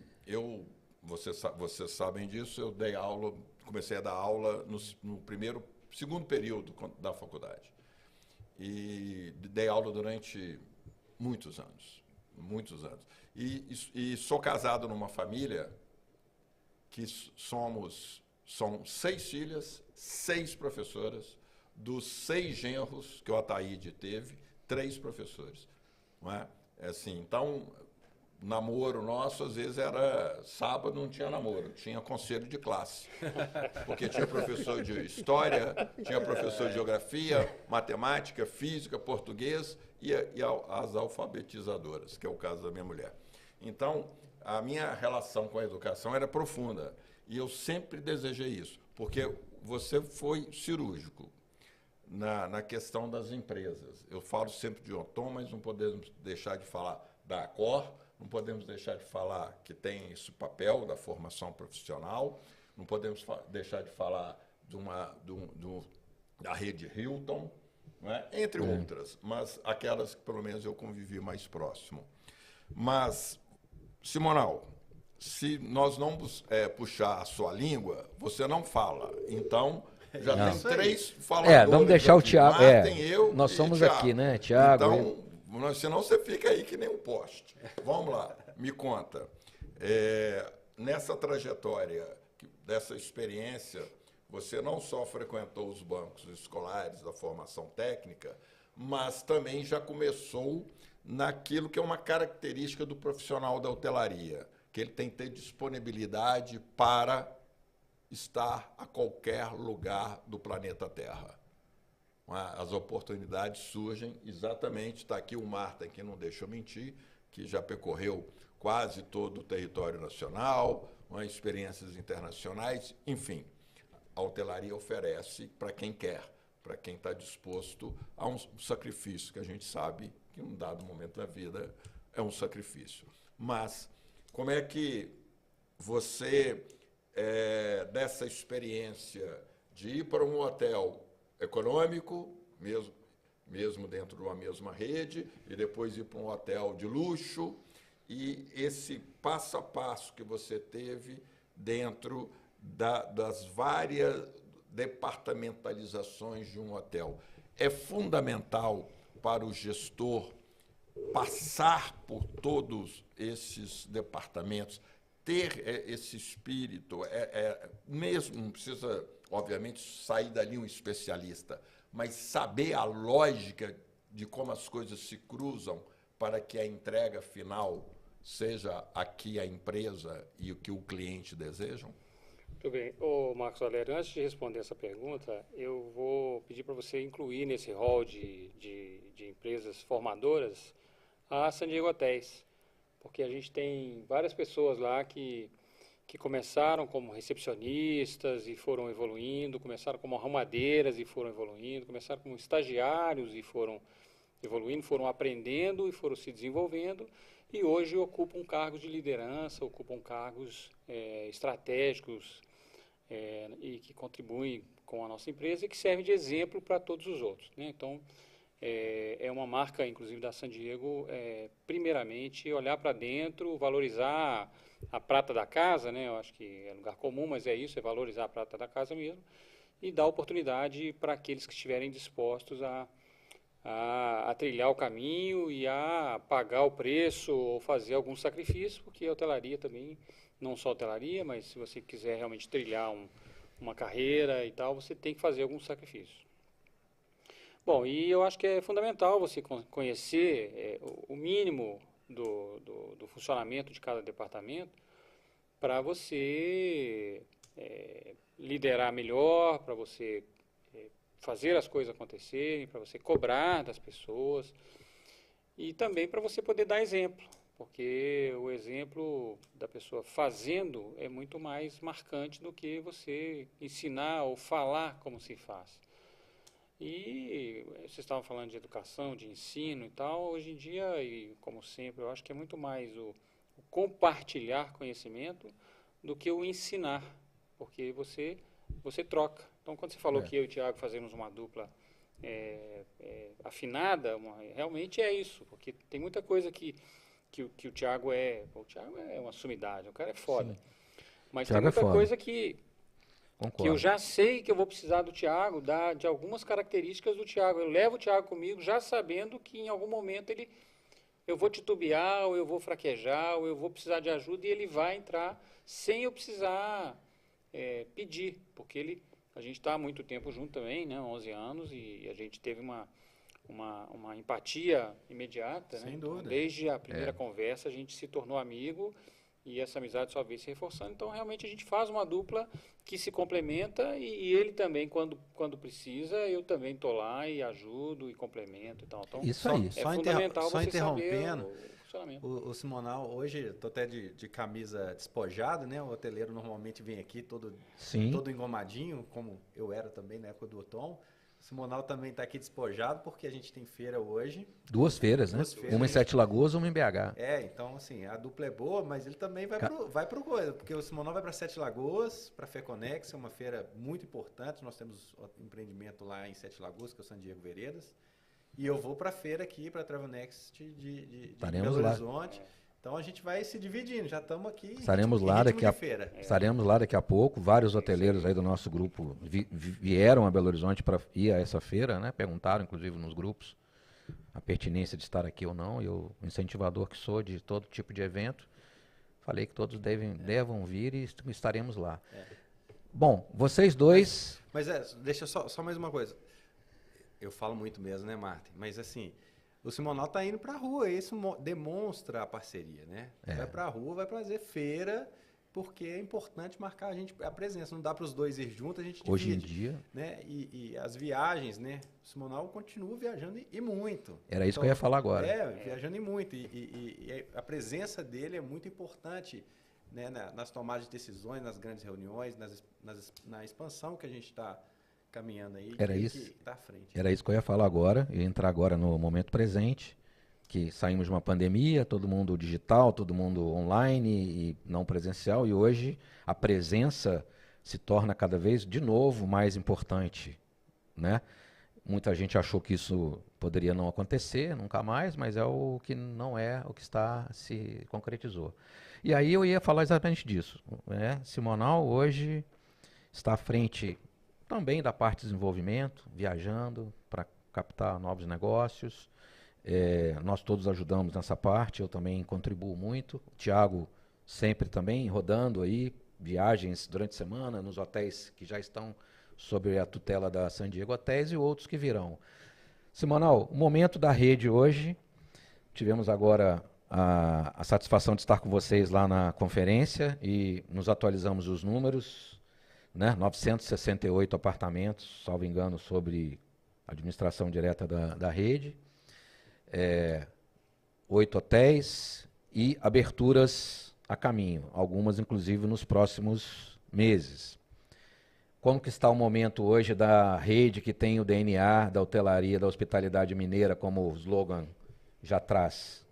vocês sabem disso, eu comecei a dar aula no segundo período da faculdade. E dei aula durante muitos anos. E sou casado numa família que são 6 filhas, 6 professoras, dos 6 genros que o Ataíde teve, 3 professores. Não é? Assim, então, namoro nosso, às vezes era sábado, não tinha namoro, tinha conselho de classe. Porque tinha professor de história, tinha professor de geografia, matemática, física, português e as alfabetizadoras, que é o caso da minha mulher. Então, a minha relação com a educação era profunda. E eu sempre desejei isso, porque você foi cirúrgico na questão das empresas. Eu falo sempre de Otom, mas não podemos deixar de falar da Accor, não podemos deixar de falar que tem esse papel da formação profissional, não podemos deixar de falar da rede Hilton, não é? Entre outras, mas aquelas que pelo menos eu convivi mais próximo. Mas, Simonal, se nós não puxar a sua língua, você não fala. Então, já tem 3 faladores.
Vamos deixar o Thiago.
Martin, eu
nós
e
somos
Thiago.
aqui, né? Thiago.
Então, senão você fica aí que nem um poste. Vamos lá, me conta. Nessa trajetória, dessa experiência, você não só frequentou os bancos escolares da formação técnica, mas também já começou naquilo que é uma característica do profissional da hotelaria, que ele tem que ter disponibilidade para estar a qualquer lugar do planeta Terra. As oportunidades surgem exatamente, está aqui o Martin, que não deixa eu mentir, que já percorreu quase todo o território nacional, experiências internacionais, enfim. A hotelaria oferece para quem quer, para quem está disposto a um sacrifício, que a gente sabe que em um dado momento da vida é um sacrifício. Mas como é que você, dessa experiência de ir para um hotel econômico, mesmo dentro de uma mesma rede, e depois ir para um hotel de luxo, e esse passo a passo que você teve dentro das várias departamentalizações de um hotel. É fundamental para o gestor passar por todos esses departamentos, ter esse espírito, mesmo não precisa, obviamente, sair dali um especialista, mas saber a lógica de como as coisas se cruzam para que a entrega final seja a que a empresa e o que o cliente desejam?
Muito bem. Marcos Valério, antes de responder essa pergunta, eu vou pedir para você incluir nesse hall de empresas formadoras a San Diego Hotéis, porque a gente tem várias pessoas lá que que começaram como recepcionistas e foram evoluindo, começaram como arrumadeiras e foram evoluindo, começaram como estagiários e foram evoluindo, foram aprendendo e foram se desenvolvendo, e hoje ocupam cargos de liderança, ocupam cargos estratégicos e que contribuem com a nossa empresa e que servem de exemplo para todos os outros, né? Então, é uma marca, inclusive, da San Diego, primeiramente, olhar para dentro, valorizar a prata da casa, né? Eu acho que é lugar comum, mas é isso, é valorizar a prata da casa mesmo, e dar oportunidade para aqueles que estiverem dispostos a trilhar o caminho e a pagar o preço ou fazer algum sacrifício, porque a hotelaria também, não só a hotelaria, mas se você quiser realmente trilhar uma carreira e tal, você tem que fazer algum sacrifício. Bom, e eu acho que é fundamental você conhecer o mínimo do funcionamento de cada departamento para você liderar melhor, para você fazer as coisas acontecerem, para você cobrar das pessoas e também para você poder dar exemplo, porque o exemplo da pessoa fazendo é muito mais marcante do que você ensinar ou falar como se faz. E vocês estavam falando de educação, de ensino e tal, hoje em dia, e como sempre, eu acho que é muito mais o compartilhar conhecimento do que o ensinar, porque você troca. Então, quando você falou que eu e o Thiago fazemos uma dupla afinada, realmente é isso, porque tem muita coisa que o Thiago é... O Thiago é uma sumidade, o cara é foda. Sim. Mas Thiago tem muita coisa que eu já sei que eu vou precisar do Thiago, de algumas características do Thiago. Eu levo o Thiago comigo já sabendo que em algum momento eu vou titubear, ou eu vou fraquejar, ou eu vou precisar de ajuda, e ele vai entrar sem eu precisar pedir, porque a gente está há muito tempo junto também, né, 11 anos, e a gente teve uma empatia imediata.
Sem
né?
dúvida.
Então, desde a primeira conversa a gente se tornou amigo, e essa amizade só veio se reforçando. Então, realmente, a gente faz uma dupla que se complementa, e ele também, quando precisa, eu também estou lá e ajudo e complemento e tal. Então,
isso aí.
É fundamental você
interrompendo,
saber o funcionamento.
O Simonal, hoje, estou até de camisa despojada, né? O hoteleiro normalmente vem aqui todo engomadinho, como eu era também na época do Tom. O Simonal também está aqui despojado, porque a gente tem feira hoje.
Duas feiras, né? Uma em Sete Lagoas, uma em BH.
Então, assim, a dupla é boa, mas ele também vai pro coisa, porque o Simonal vai para Sete Lagoas, para a FECONEX, é uma feira muito importante. Nós temos um empreendimento lá em Sete Lagoas, que é o San Diego Veredas. E eu vou para a feira aqui, para a Travel Next de Belo Horizonte. Então a gente vai se dividindo, já estamos aqui.
Estaremos lá daqui a pouco. Vários hoteleiros aí do nosso grupo vieram a Belo Horizonte para ir a essa feira, né? Perguntaram, inclusive, nos grupos a pertinência de estar aqui ou não. Eu, incentivador que sou de todo tipo de evento, falei que todos devam vir e estaremos lá. Bom, vocês dois...
Mas deixa só mais uma coisa. Eu falo muito mesmo, né, Martin? Mas assim... O Simonal está indo para a rua, isso demonstra a parceria, né? Vai para a rua, vai fazer feira, porque é importante marcar a presença. Não dá para os dois ir juntos, a gente divide.
Hoje em dia...
Né? E as viagens, né? O Simonal continua viajando e muito.
Era isso que eu ia falar agora.
Viajando e muito. E a presença dele é muito importante, né? Nas tomadas de decisões, nas grandes reuniões, na expansão que a gente está caminhando aí.
Era isso.
Que tá à frente.
Era isso que eu ia falar agora, e entrar agora no momento presente, que saímos de uma pandemia, todo mundo digital, todo mundo online e não presencial, e hoje a presença se torna cada vez, de novo, mais importante, né? Muita gente achou que isso poderia não acontecer, nunca mais, mas é o que não é, o que se concretizou. E aí eu ia falar exatamente disso, né? Simonal hoje está à frente também da parte de desenvolvimento, viajando para captar novos negócios. Nós todos ajudamos nessa parte, eu também contribuo muito. O Thiago sempre também rodando aí, viagens durante a semana nos hotéis que já estão sob a tutela da San Diego Hotéis e outros que virão. Simonal, o momento da rede hoje, tivemos agora a satisfação de estar com vocês lá na conferência e nos atualizamos os números, né? 968 apartamentos, salvo engano, sobre administração direta da rede, 8 hotéis e aberturas a caminho, algumas inclusive nos próximos meses. Como que está o momento hoje da rede que tem o DNA da hotelaria, da hospitalidade mineira, como o slogan já traz?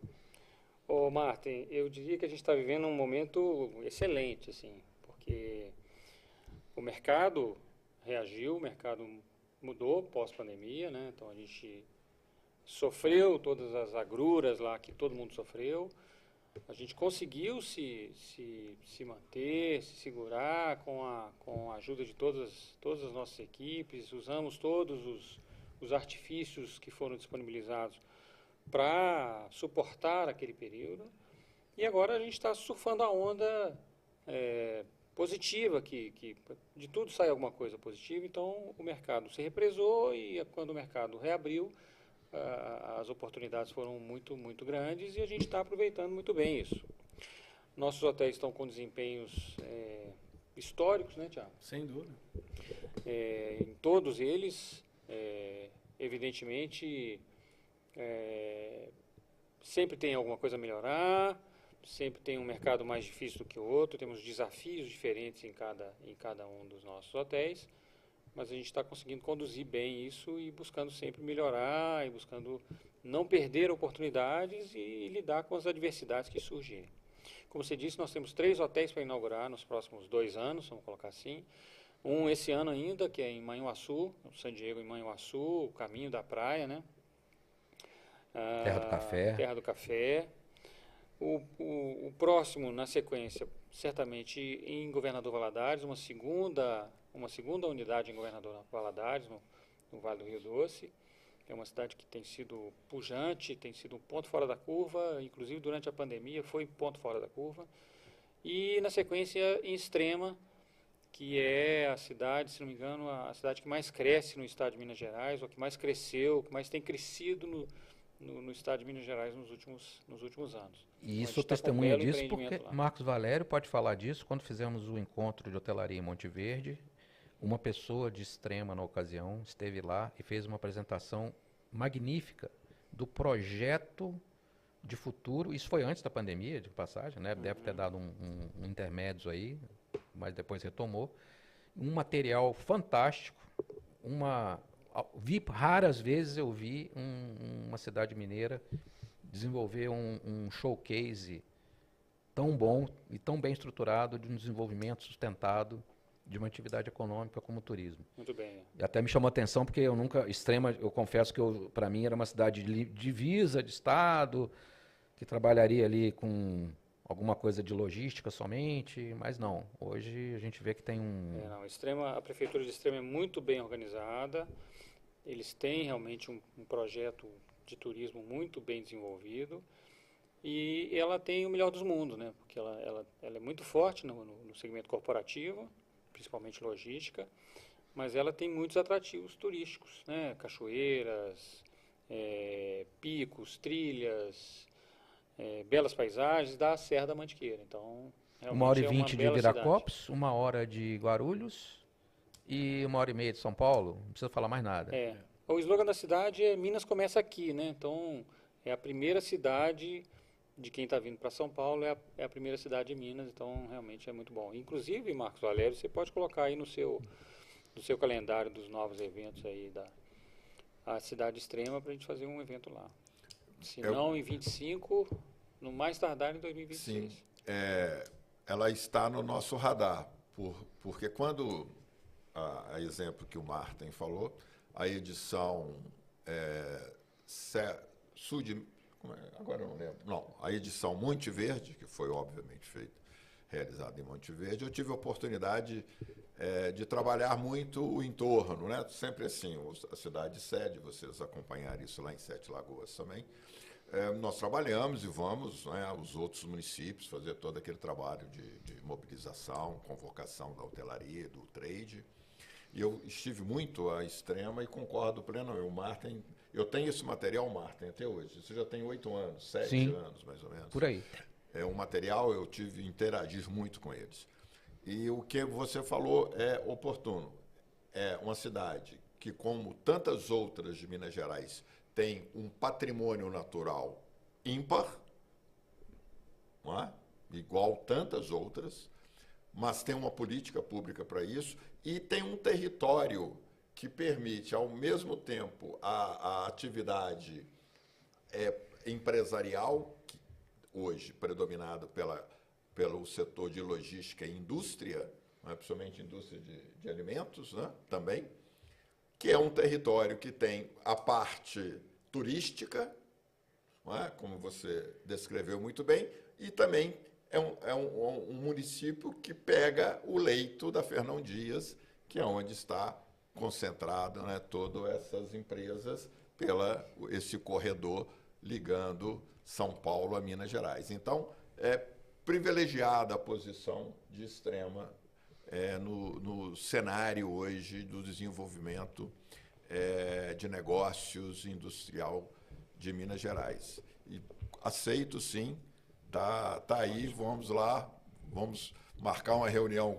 Ô, Martin, eu diria que a gente está vivendo um momento excelente, assim, porque o mercado reagiu, o mercado mudou pós-pandemia, né? Então a gente sofreu todas as agruras lá que todo mundo sofreu. A gente conseguiu se manter, se segurar com a ajuda de todas as nossas equipes, usamos todos os artifícios que foram disponibilizados para suportar aquele período. E agora a gente está surfando a onda positiva, que de tudo sai alguma coisa positiva, então o mercado se represou e quando o mercado reabriu, as oportunidades foram muito, muito grandes e a gente está aproveitando muito bem isso. Nossos hotéis estão com desempenhos históricos, né, Thiago?
Sem dúvida.
Em todos eles, evidentemente, sempre tem alguma coisa a melhorar, sempre tem um mercado mais difícil do que o outro, temos desafios diferentes em cada um dos nossos hotéis, mas a gente está conseguindo conduzir bem isso e buscando sempre melhorar e buscando não perder oportunidades e lidar com as adversidades que surgirem. Como você disse, nós temos 3 hotéis para inaugurar nos próximos 2 anos, vamos colocar assim. Um esse ano ainda, que é em Manhuaçu, San Diego em Manhuaçu, o caminho da praia, né?
Terra do Café.
Terra do Café. O próximo, na sequência, certamente em Governador Valadares, uma segunda unidade em Governador Valadares, no Vale do Rio Doce. É uma cidade que tem sido pujante, tem sido um ponto fora da curva, inclusive durante a pandemia foi ponto fora da curva. E, na sequência, em Extrema, que é a cidade, se não me engano, a cidade que mais cresce no estado de Minas Gerais, ou que mais cresceu, que mais tem crescido no estado de Minas Gerais nos últimos anos.
E isso testemunha disso porque Marcos Valério pode falar disso. Quando fizemos o encontro de hotelaria em Monte Verde, uma pessoa de Extrema, na ocasião, esteve lá e fez uma apresentação magnífica do projeto de futuro. Isso foi antes da pandemia, de passagem, né? Deve ter dado um intermédio aí, mas depois retomou. Um material fantástico, raras vezes eu vi uma cidade mineira desenvolver um showcase tão bom e tão bem estruturado de um desenvolvimento sustentado de uma atividade econômica como o turismo.
Muito bem.
E até me chamou a atenção porque Extrema, eu confesso que para mim era uma cidade de divisa de estado, que trabalharia ali com alguma coisa de logística somente, mas não. Hoje a gente vê que tem
a prefeitura de Extrema é muito bem organizada. Eles têm realmente um projeto de turismo muito bem desenvolvido e ela tem o melhor dos mundos, né? Porque ela é muito forte no segmento corporativo, principalmente logística, mas ela tem muitos atrativos turísticos, né? Cachoeiras, picos, trilhas, belas paisagens da Serra da Mantiqueira. Então,
1h20 de Viracopos, 1 hora de Guarulhos e 1h30 de São Paulo. Não precisa falar mais nada.
O slogan da cidade é Minas começa aqui, né? Então, é a primeira cidade de quem está vindo para São Paulo, é a primeira cidade de Minas, então realmente é muito bom. Inclusive, Marcos Valério, você pode colocar aí no seu calendário dos novos eventos aí a Cidade Extrema para a gente fazer um evento lá. Se não em 25, no mais tardar em 2026.
Sim, ela está no nosso radar, porque quando, a exemplo que o Martin falou, a edição agora eu não lembro. Não, a edição Monte Verde, que foi obviamente realizada em Monte Verde, eu tive a oportunidade de trabalhar muito o entorno, né? Sempre assim, a cidade sede, vocês acompanharam isso lá em Sete Lagoas também. Nós trabalhamos e vamos, né, aos outros municípios fazer todo aquele trabalho de mobilização, convocação da hotelaria, do trade. E eu estive muito à Extrema e concordo plenamente. O Martin, eu tenho esse material, Martin, até hoje. Isso já tem 8 anos, 7
Sim,
anos, mais ou menos.
Por aí.
Um material, eu interagir muito com eles. E o que você falou é oportuno. É uma cidade que, como tantas outras de Minas Gerais, tem um patrimônio natural ímpar, não é? igual tantas outras, mas tem uma política pública para isso e tem um território que permite, ao mesmo tempo, a atividade empresarial, que hoje predominada pelo setor de logística e indústria, né, principalmente indústria de alimentos, né, também, que é um território que tem a parte turística, não é, como você descreveu muito bem, e também é um município que pega o leito da Fernão Dias, que é onde está concentrada, né, todas essas empresas esse corredor ligando São Paulo a Minas Gerais. Então, é privilegiada a posição de Extrema no cenário hoje do desenvolvimento de negócios industrial de Minas Gerais. E aceito, sim, tá aí, vamos lá, vamos marcar uma reunião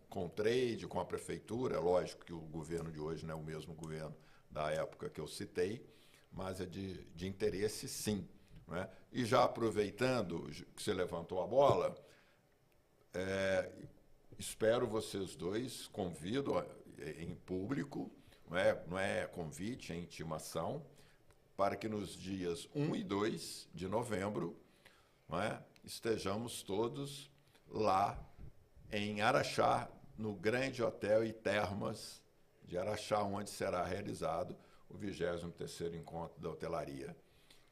com o trade, com a prefeitura. É lógico que o governo de hoje não é o mesmo governo da época que eu citei, mas é de interesse, sim. Né? E já aproveitando que você levantou a bola, espero vocês dois, convido em público, não é convite, é intimação, para que nos dias 1 e 2 de novembro, estejamos todos lá em Araxá, no Grande Hotel e Termas de Araxá, onde será realizado o 23º Encontro da Hotelaria.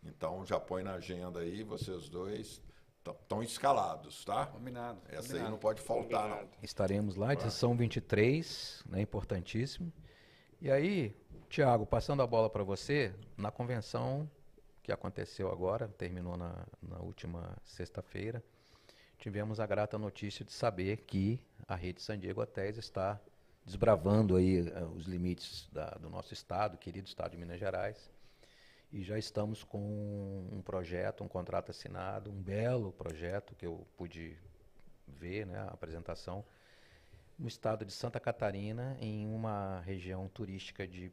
Então, já põe na agenda aí, vocês dois estão escalados, tá?
Combinado.
Essa aí não pode faltar, não.
Estaremos lá, edição 23, né, importantíssimo. E aí, Tiago, passando a bola para você, na convenção que aconteceu agora, terminou na última sexta-feira, tivemos a grata notícia de saber que a rede San Diego Hotéis está desbravando aí os limites do nosso estado, querido estado de Minas Gerais, e já estamos com um projeto, um contrato assinado, um belo projeto que eu pude ver, né, a apresentação, no estado de Santa Catarina, em uma região turística de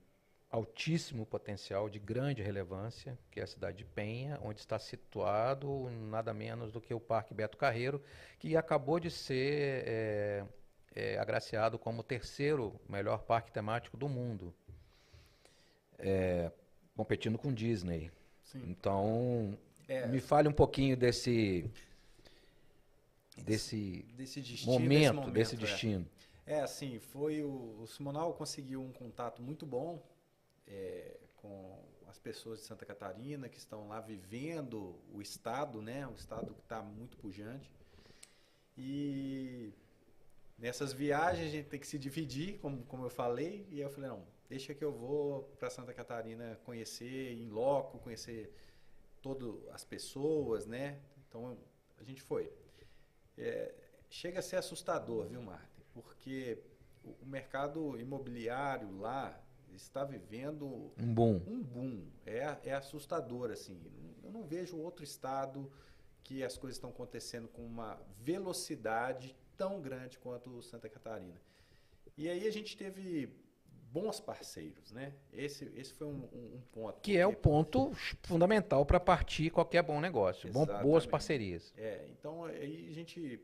altíssimo potencial, de grande relevância, que é a cidade de Penha, onde está situado nada menos do que o Parque Beto Carreiro, que acabou de ser agraciado como o 3º melhor parque temático do mundo, competindo com Disney. Sim. Então, me fale um pouquinho desse momento, desse destino.
Assim, o Simonal conseguiu um contato muito bom com as pessoas de Santa Catarina que estão lá vivendo o estado, né? O estado que está muito pujante. E nessas viagens a gente tem que se dividir, como eu falei, e eu falei, não, deixa que eu vou para Santa Catarina conhecer em loco, conhecer todas as pessoas, né? Então a gente foi. Chega a ser assustador, viu, Marta? Porque o mercado imobiliário lá está vivendo
um boom.
É assustador, assim. Eu não vejo outro estado que as coisas estão acontecendo com uma velocidade tão grande quanto Santa Catarina. E aí a gente teve bons parceiros, né? Esse foi um ponto.
Que é o ponto fundamental para partir qualquer bom negócio. Boas parcerias.
Então aí a gente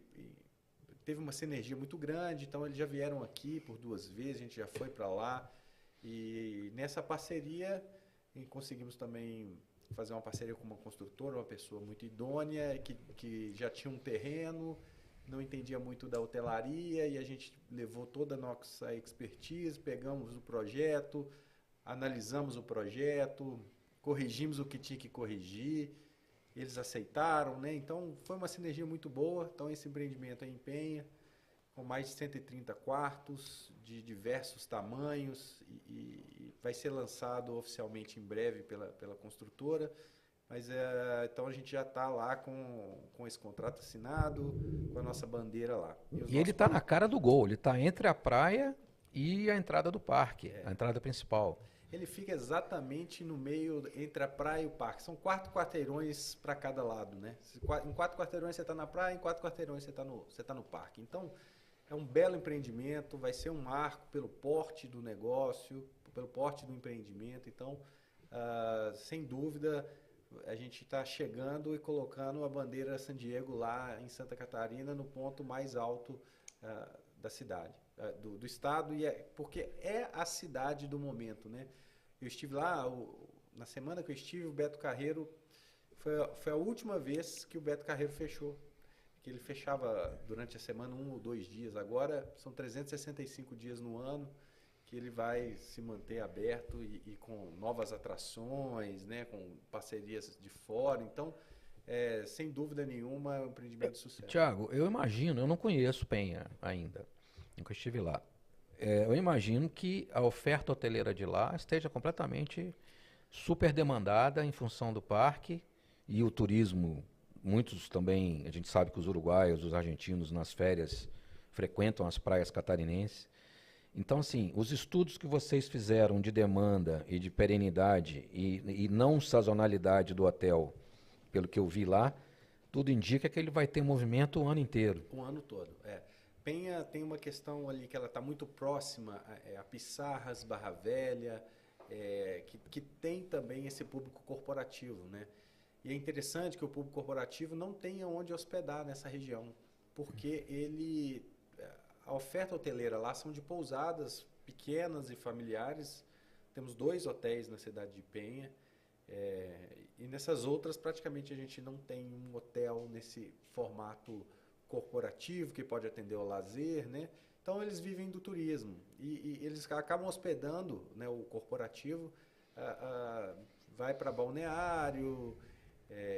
teve uma sinergia muito grande, então eles já vieram aqui por 2 vezes, a gente já foi para lá. E nessa parceria conseguimos também fazer uma parceria com uma construtora, uma pessoa muito idônea, que já tinha um terreno, não entendia muito da hotelaria, e a gente levou toda a nossa expertise, pegamos o projeto, analisamos o projeto, corrigimos o que tinha que corrigir, eles aceitaram, né? Então foi uma sinergia muito boa. Então esse empreendimento é em Penha, com mais de 130 quartos de diversos tamanhos, e vai ser lançado oficialmente em breve pela construtora. Mas então a gente já está lá com esse contrato assinado, com a nossa bandeira lá.
E ele está na cara do gol, ele está entre a praia e a entrada do parque, a entrada principal.
Ele fica exatamente no meio, entre a praia e o parque. São 4 quarteirões para cada lado, né? Em 4 quarteirões você está na praia, em 4 quarteirões você tá no parque. Então, é um belo empreendimento, vai ser um marco pelo porte do negócio, pelo porte do empreendimento. Então, sem dúvida, a gente está chegando e colocando a bandeira San Diego lá em Santa Catarina, no ponto mais alto da cidade, do estado, porque é a cidade do momento, né? Eu estive lá, na semana que eu estive, o Beto Carreiro, foi a última vez que o Beto Carreiro fechou, que ele fechava durante a semana 1 ou 2 dias, agora são 365 dias no ano, que ele vai se manter aberto e com novas atrações, né, com parcerias de fora. Então, sem dúvida nenhuma, é um empreendimento de sucesso.
Tiago, eu imagino, eu não conheço Penha ainda, nunca estive lá. Eu imagino que a oferta hoteleira de lá esteja completamente super demandada em função do parque e o turismo. Muitos também, a gente sabe que os uruguaios, os argentinos nas férias frequentam as praias catarinenses. Então, assim, os estudos que vocês fizeram de demanda e de perenidade e não sazonalidade do hotel, pelo que eu vi lá, tudo indica que ele vai ter movimento o ano inteiro.
O ano todo, Penha tem uma questão ali que ela está muito próxima a Pissarras, Barra Velha, que tem também esse público corporativo, né? E é interessante que o público corporativo não tenha onde hospedar nessa região, porque a oferta hoteleira lá são de pousadas pequenas e familiares. Temos 2 hotéis na cidade de Penha, e nessas outras praticamente a gente não tem um hotel nesse formato corporativo que pode atender ao lazer, né? Então eles vivem do turismo e eles acabam hospedando, né, o corporativo, vai para Balneário,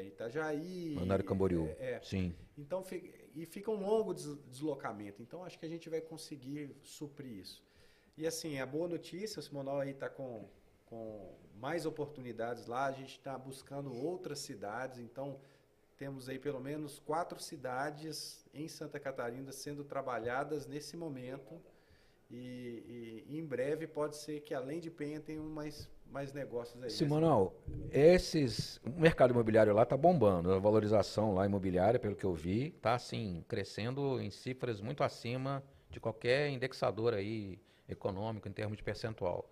Itajaí,
Balneário Camboriú, sim.
Então fica um longo deslocamento. Então acho que a gente vai conseguir suprir isso. E assim, a boa notícia, o Simonal aí está com mais oportunidades lá, a gente está buscando outras cidades, então temos aí pelo menos 4 cidades em Santa Catarina sendo trabalhadas nesse momento e em breve pode ser que além de Penha tenham mais negócios aí.
Simonal, o mercado imobiliário lá está bombando, a valorização lá imobiliária, pelo que eu vi, está assim, crescendo em cifras muito acima de qualquer indexador aí econômico em termos de percentual.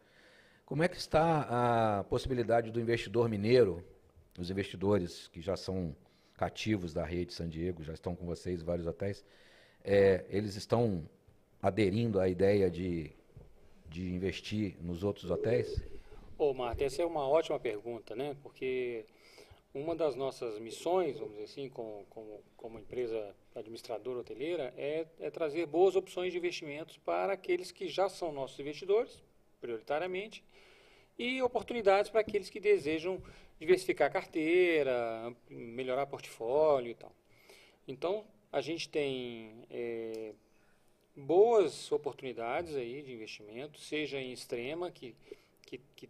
Como é que está a possibilidade do investidor mineiro, os investidores que já são cativos da rede San Diego, já estão com vocês em vários hotéis, eles estão aderindo à ideia de investir nos outros hotéis?
Marta, essa é uma ótima pergunta, né? Porque uma das nossas missões, vamos dizer assim, como empresa administradora hoteleira, é trazer boas opções de investimentos para aqueles que já são nossos investidores, prioritariamente, e oportunidades para aqueles que desejam diversificar a carteira, melhorar portfólio e tal. Então, a gente tem boas oportunidades aí de investimento, seja em Extrema, que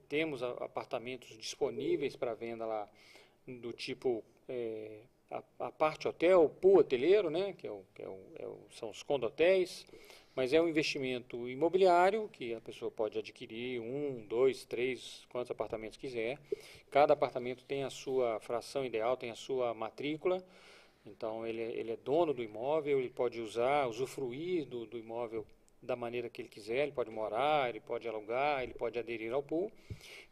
temos apartamentos disponíveis para venda lá do tipo a parte hotel, pool hoteleiro, né, são os condotéis, mas é um investimento imobiliário que a pessoa pode adquirir 1, 2, 3, quantos apartamentos quiser. Cada apartamento tem a sua fração ideal, tem a sua matrícula, então ele é dono do imóvel, ele pode usufruir do imóvel da maneira que ele quiser, ele pode morar, ele pode alugar, ele pode aderir ao pool.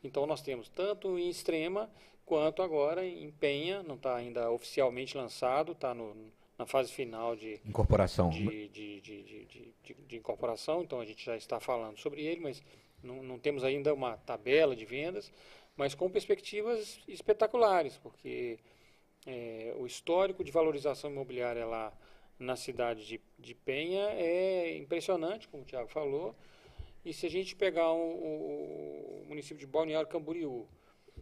Então nós temos tanto em Extrema quanto agora em Penha, não está ainda oficialmente lançado, está na fase final de
incorporação.
De incorporação, então a gente já está falando sobre ele, mas não temos ainda uma tabela de vendas, mas com perspectivas espetaculares, porque o histórico de valorização imobiliária lá na cidade de Penha é impressionante, como o Thiago falou, e se a gente pegar o município de Balneário Camboriú,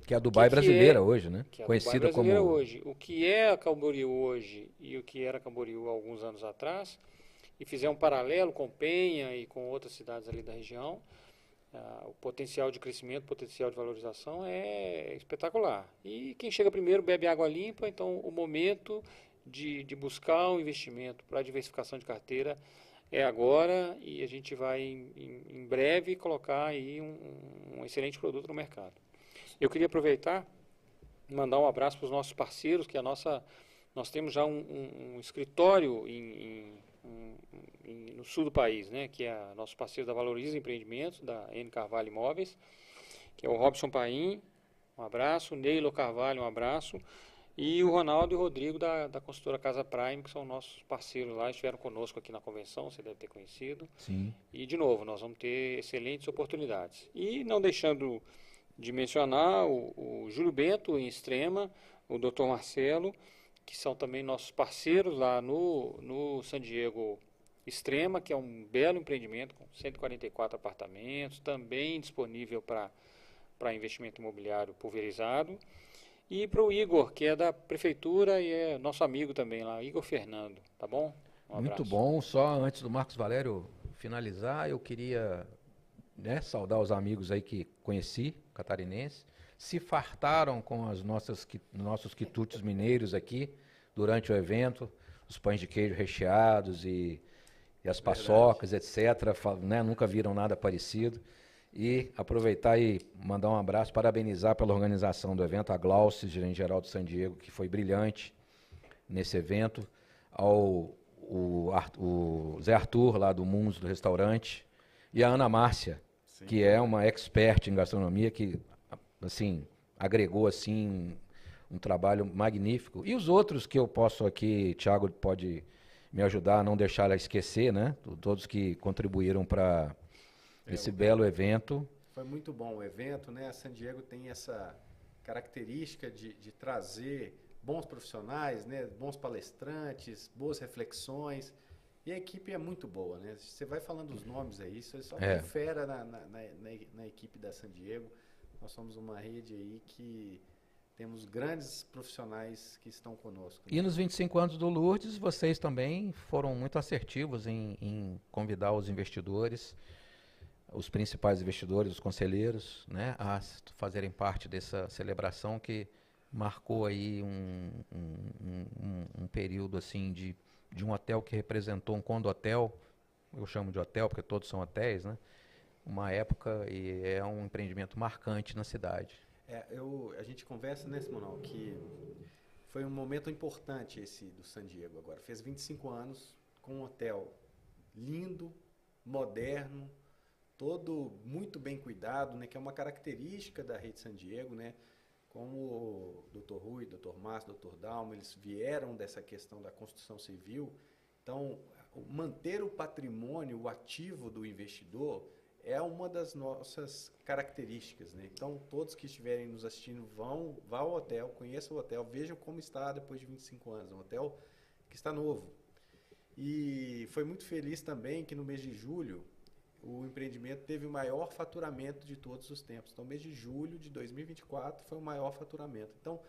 que é a Dubai brasileira hoje, né?
Que é a
conhecida
Dubai brasileira
como
hoje. O que é a Camboriú hoje e o que era Camboriú há alguns anos atrás, e fizer um paralelo com Penha e com outras cidades ali da região, o potencial de crescimento, o potencial de valorização é espetacular. E quem chega primeiro bebe água limpa, então o momento de buscar um investimento para a diversificação de carteira é agora, e a gente vai em breve colocar aí um excelente produto no mercado. Eu queria aproveitar e mandar um abraço para os nossos parceiros, que nós temos já um escritório no sul do país, né, que é nosso parceiro da Valoriza Empreendimentos, da N Carvalho Imóveis, que é o Robson Paim, um abraço. Neilo Carvalho, um abraço. E o Ronaldo e o Rodrigo da consultora Casa Prime, que são nossos parceiros lá, estiveram conosco aqui na convenção, você deve ter conhecido.
Sim.
E, de novo, nós vamos ter excelentes oportunidades. E não deixando de mencionar o Júlio Bento, em Extrema, o Dr. Marcelo, que são também nossos parceiros lá no San Diego Extrema, que é um belo empreendimento com 144 apartamentos, também disponível para investimento imobiliário pulverizado. E para o Igor, que é da prefeitura e é nosso amigo também lá, Igor Fernando, tá bom? Um
Muito
abraço.
bom. Só antes do Marcos Valério finalizar, eu queria, né, saudar os amigos aí que conheci, catarinenses, se fartaram com as nossos quitutes mineiros aqui durante o evento, os pães de queijo recheados e as paçocas, etc. Né, nunca viram nada parecido. E aproveitar e mandar um abraço, parabenizar pela organização do evento, a Glaucia, gerente geral do San Diego, que foi brilhante nesse evento, o Zé Arthur, lá do Mundos do Restaurante, e a Ana Márcia,
Sim.
que é uma expert em gastronomia, que, assim, agregou, assim, um trabalho magnífico. E os outros que eu posso aqui, Thiago pode me ajudar a não deixar ela esquecer, né? Todos que contribuíram para esse belo evento.
Foi muito bom o evento, né? A San Diego tem essa característica de trazer bons profissionais, né? Bons palestrantes, boas reflexões. E a equipe é muito boa, né? Você vai falando os nomes aí, você só tem fera na equipe da San Diego. Nós somos uma rede aí que temos grandes profissionais que estão conosco. Né?
E nos 25 anos do Lourdes, vocês também foram muito assertivos em convidar os investidores, os principais investidores, os conselheiros, né, a fazerem parte dessa celebração que marcou aí um período assim de um hotel que representou um condotel, eu chamo de hotel porque todos são hotéis, né, uma época, e é um empreendimento marcante na cidade.
A gente conversa, né, Simonal, que foi um momento importante esse do San Diego agora. Fez 25 anos com um hotel lindo, moderno, todo muito bem cuidado, né, que é uma característica da rede San Diego, né, como o Dr. Rui, Dr. Márcio, Dr. Dalmo, eles vieram dessa questão da construção civil. Então, manter o patrimônio, o ativo do investidor é uma das nossas características, né? Então, todos que estiverem nos assistindo vão ao hotel, conheçam o hotel, vejam como está depois de 25 anos, um hotel que está novo. E foi muito feliz também que no mês de julho o empreendimento teve o maior faturamento de todos os tempos. Então, mês de julho de 2024 foi o maior faturamento. Então,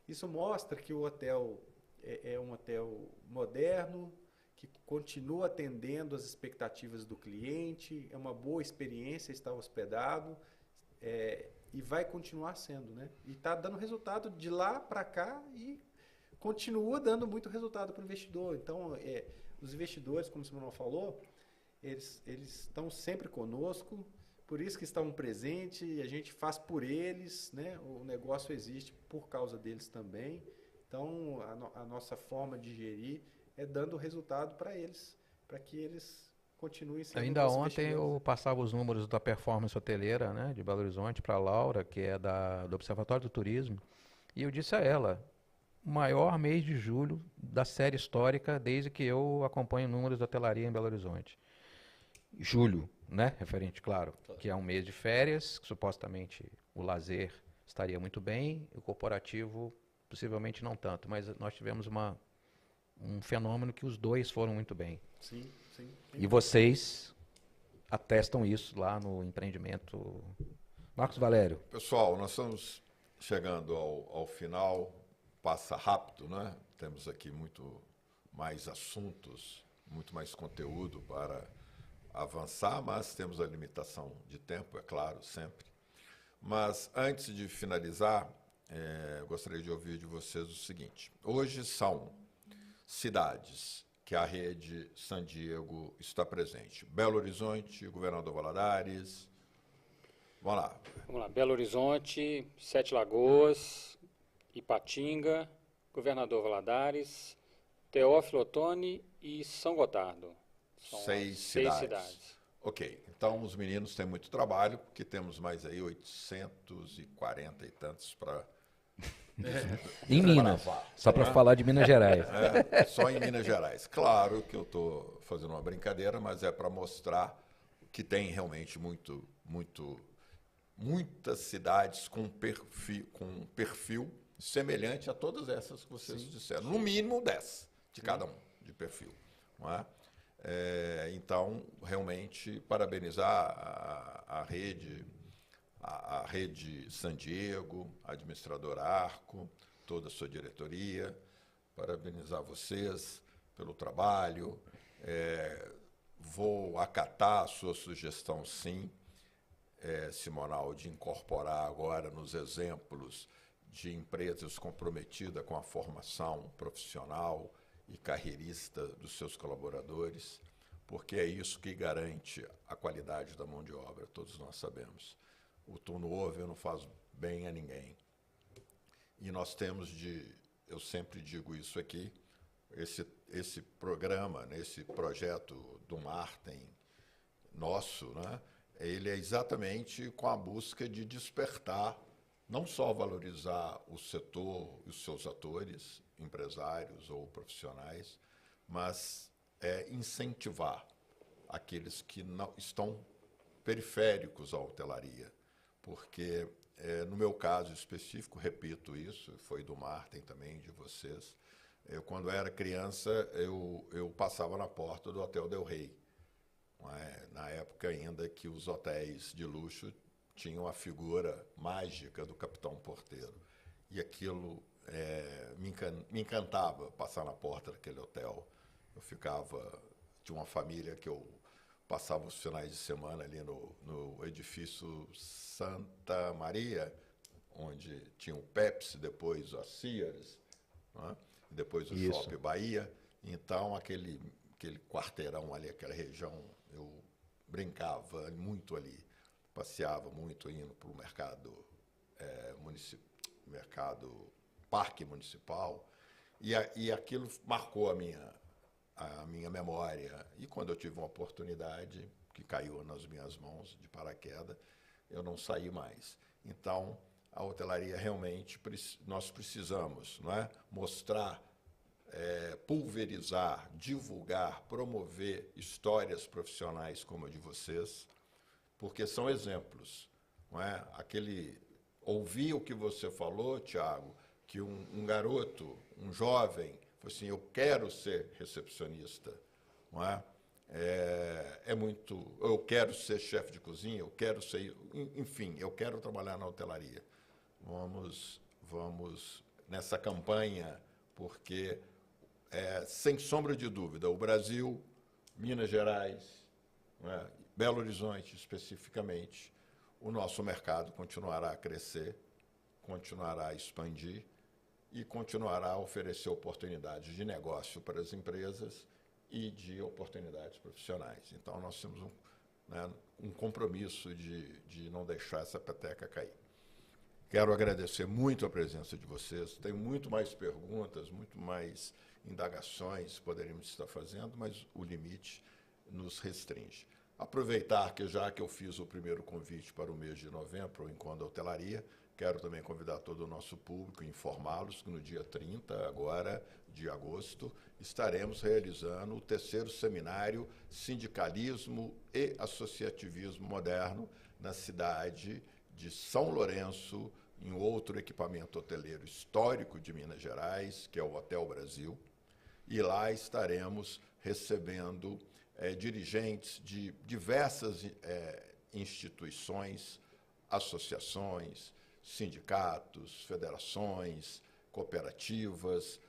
isso mostra que o hotel é um hotel moderno, que continua atendendo as expectativas do cliente, é uma boa experiência estar hospedado, e vai continuar sendo, né? E está dando resultado de lá para cá e continua dando muito resultado para o investidor. Então, os investidores, como o Simão falou, eles estão sempre conosco, por isso que estão presentes, e a gente faz por eles, né? O negócio existe por causa deles também. Então, a nossa forma de gerir é dando resultado para eles, para que eles continuem sendo.
Ainda ontem eu passava os números da performance hoteleira, né, de Belo Horizonte para a Laura, que é do Observatório do Turismo, e eu disse a ela, o maior mês de julho da série histórica desde que eu acompanho números da hotelaria em Belo Horizonte. Julho, né, referente, claro, que é um mês de férias, que supostamente o lazer estaria muito bem, o corporativo possivelmente não tanto, mas nós tivemos um fenômeno que os dois foram muito bem.
Sim, sim.
E vocês atestam isso lá no empreendimento. Marcos Valério.
Pessoal, nós estamos chegando ao final, passa rápido, né? Temos aqui muito mais assuntos, muito mais conteúdo para avançar, mas temos a limitação de tempo, é claro, sempre. Mas antes de finalizar, eu gostaria de ouvir de vocês o seguinte. Hoje são cidades que a rede San Diego está presente. Belo Horizonte, Governador Valadares. Vamos lá.
Vamos lá. Belo Horizonte, Sete Lagoas, Ipatinga, Governador Valadares, Teófilo Otoni e São Gotardo. São
seis
cidades.
Ok, então os meninos têm muito trabalho, porque temos mais aí 840 e tantos para
Em Minas, só para falar de Minas Gerais.
só em Minas Gerais. Claro que eu estou fazendo uma brincadeira, mas é para mostrar que tem realmente muitas cidades com perfil semelhante a todas essas que vocês disseram. No mínimo 10 de cada um, de perfil. Não é? Então, realmente, parabenizar a rede San Diego, a administradora Arco, toda a sua diretoria, parabenizar vocês pelo trabalho. Vou acatar a sua sugestão, sim, Simonal, de incorporar agora nos exemplos de empresas comprometidas com a formação profissional e carreirista dos seus colaboradores, porque é isso que garante a qualidade da mão de obra, todos nós sabemos. O turnover não faz bem a ninguém. E nós temos eu sempre digo isso aqui, esse programa, esse projeto do Martin nosso, né, ele é exatamente com a busca de despertar, não só valorizar o setor e os seus atores, empresários ou profissionais, mas incentivar aqueles que não estão periféricos à hotelaria, porque no meu caso específico, repito isso, foi do Martin também, de vocês, quando era criança, eu passava na porta do Hotel Del Rey, na época ainda que os hotéis de luxo tinham a figura mágica do capitão porteiro. E aquilo me encantava, passar na porta daquele hotel. Eu tinha uma família que eu passava os finais de semana ali no edifício Santa Maria, onde tinha o Pepsi, depois a Sears, né? Depois o Shopping Bahia. Então, aquele quarteirão ali, aquela região, eu brincava muito ali, passeava muito indo para o parque municipal, e aquilo marcou a minha memória. E quando eu tive uma oportunidade, que caiu nas minhas mãos de paraquedas, eu não saí mais. Então, a hotelaria realmente, nós precisamos, não é? Mostrar, pulverizar, divulgar, promover histórias profissionais como a de vocês, porque são exemplos. Não é? Ouvir o que você falou, Tiago, que um garoto, um jovem, falou assim, eu quero ser recepcionista, não é? Eu quero ser chefe de cozinha, eu quero ser, enfim, eu quero trabalhar na hotelaria. Vamos nessa campanha, porque, sem sombra de dúvida, o Brasil, Minas Gerais, não é? Belo Horizonte especificamente, o nosso mercado continuará a crescer, continuará a expandir e continuará a oferecer oportunidades de negócio para as empresas e de oportunidades profissionais. Então, nós temos um compromisso de não deixar essa peteca cair. Quero agradecer muito a presença de vocês. Tenho muito mais perguntas, muito mais indagações poderíamos estar fazendo, mas o limite nos restringe. Aproveitar que, já que eu fiz o primeiro convite para o mês de novembro, o Encontro da Hotelaria, quero também convidar todo o nosso público e informá-los que no dia 30, agora, de agosto, estaremos realizando o 3º Seminário Sindicalismo e Associativismo Moderno na cidade de São Lourenço, em outro equipamento hoteleiro histórico de Minas Gerais, que é o Hotel Brasil, e lá estaremos recebendo dirigentes de diversas instituições, associações, sindicatos, federações, cooperativas,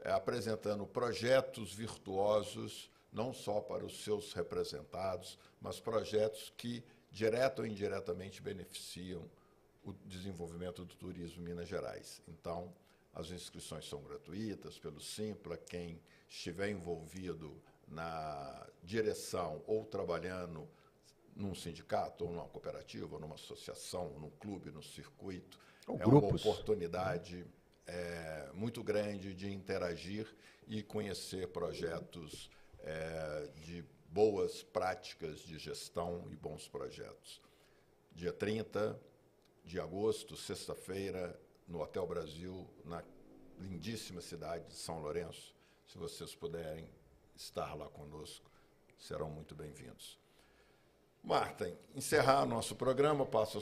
apresentando projetos virtuosos, não só para os seus representados, mas projetos que, direta ou indiretamente, beneficiam o desenvolvimento do turismo em Minas Gerais. Então, as inscrições são gratuitas pelo Simpla. Quem estiver envolvido na direção ou trabalhando num sindicato, ou numa cooperativa, ou numa associação, ou num clube, num circuito, uma oportunidade muito grande de interagir e conhecer projetos de boas práticas de gestão e bons projetos. Dia 30 de agosto, sexta-feira, no Hotel Brasil, na lindíssima cidade de São Lourenço. Se vocês puderem estar lá conosco, serão muito bem-vindos. Marta, encerrar nosso programa, passo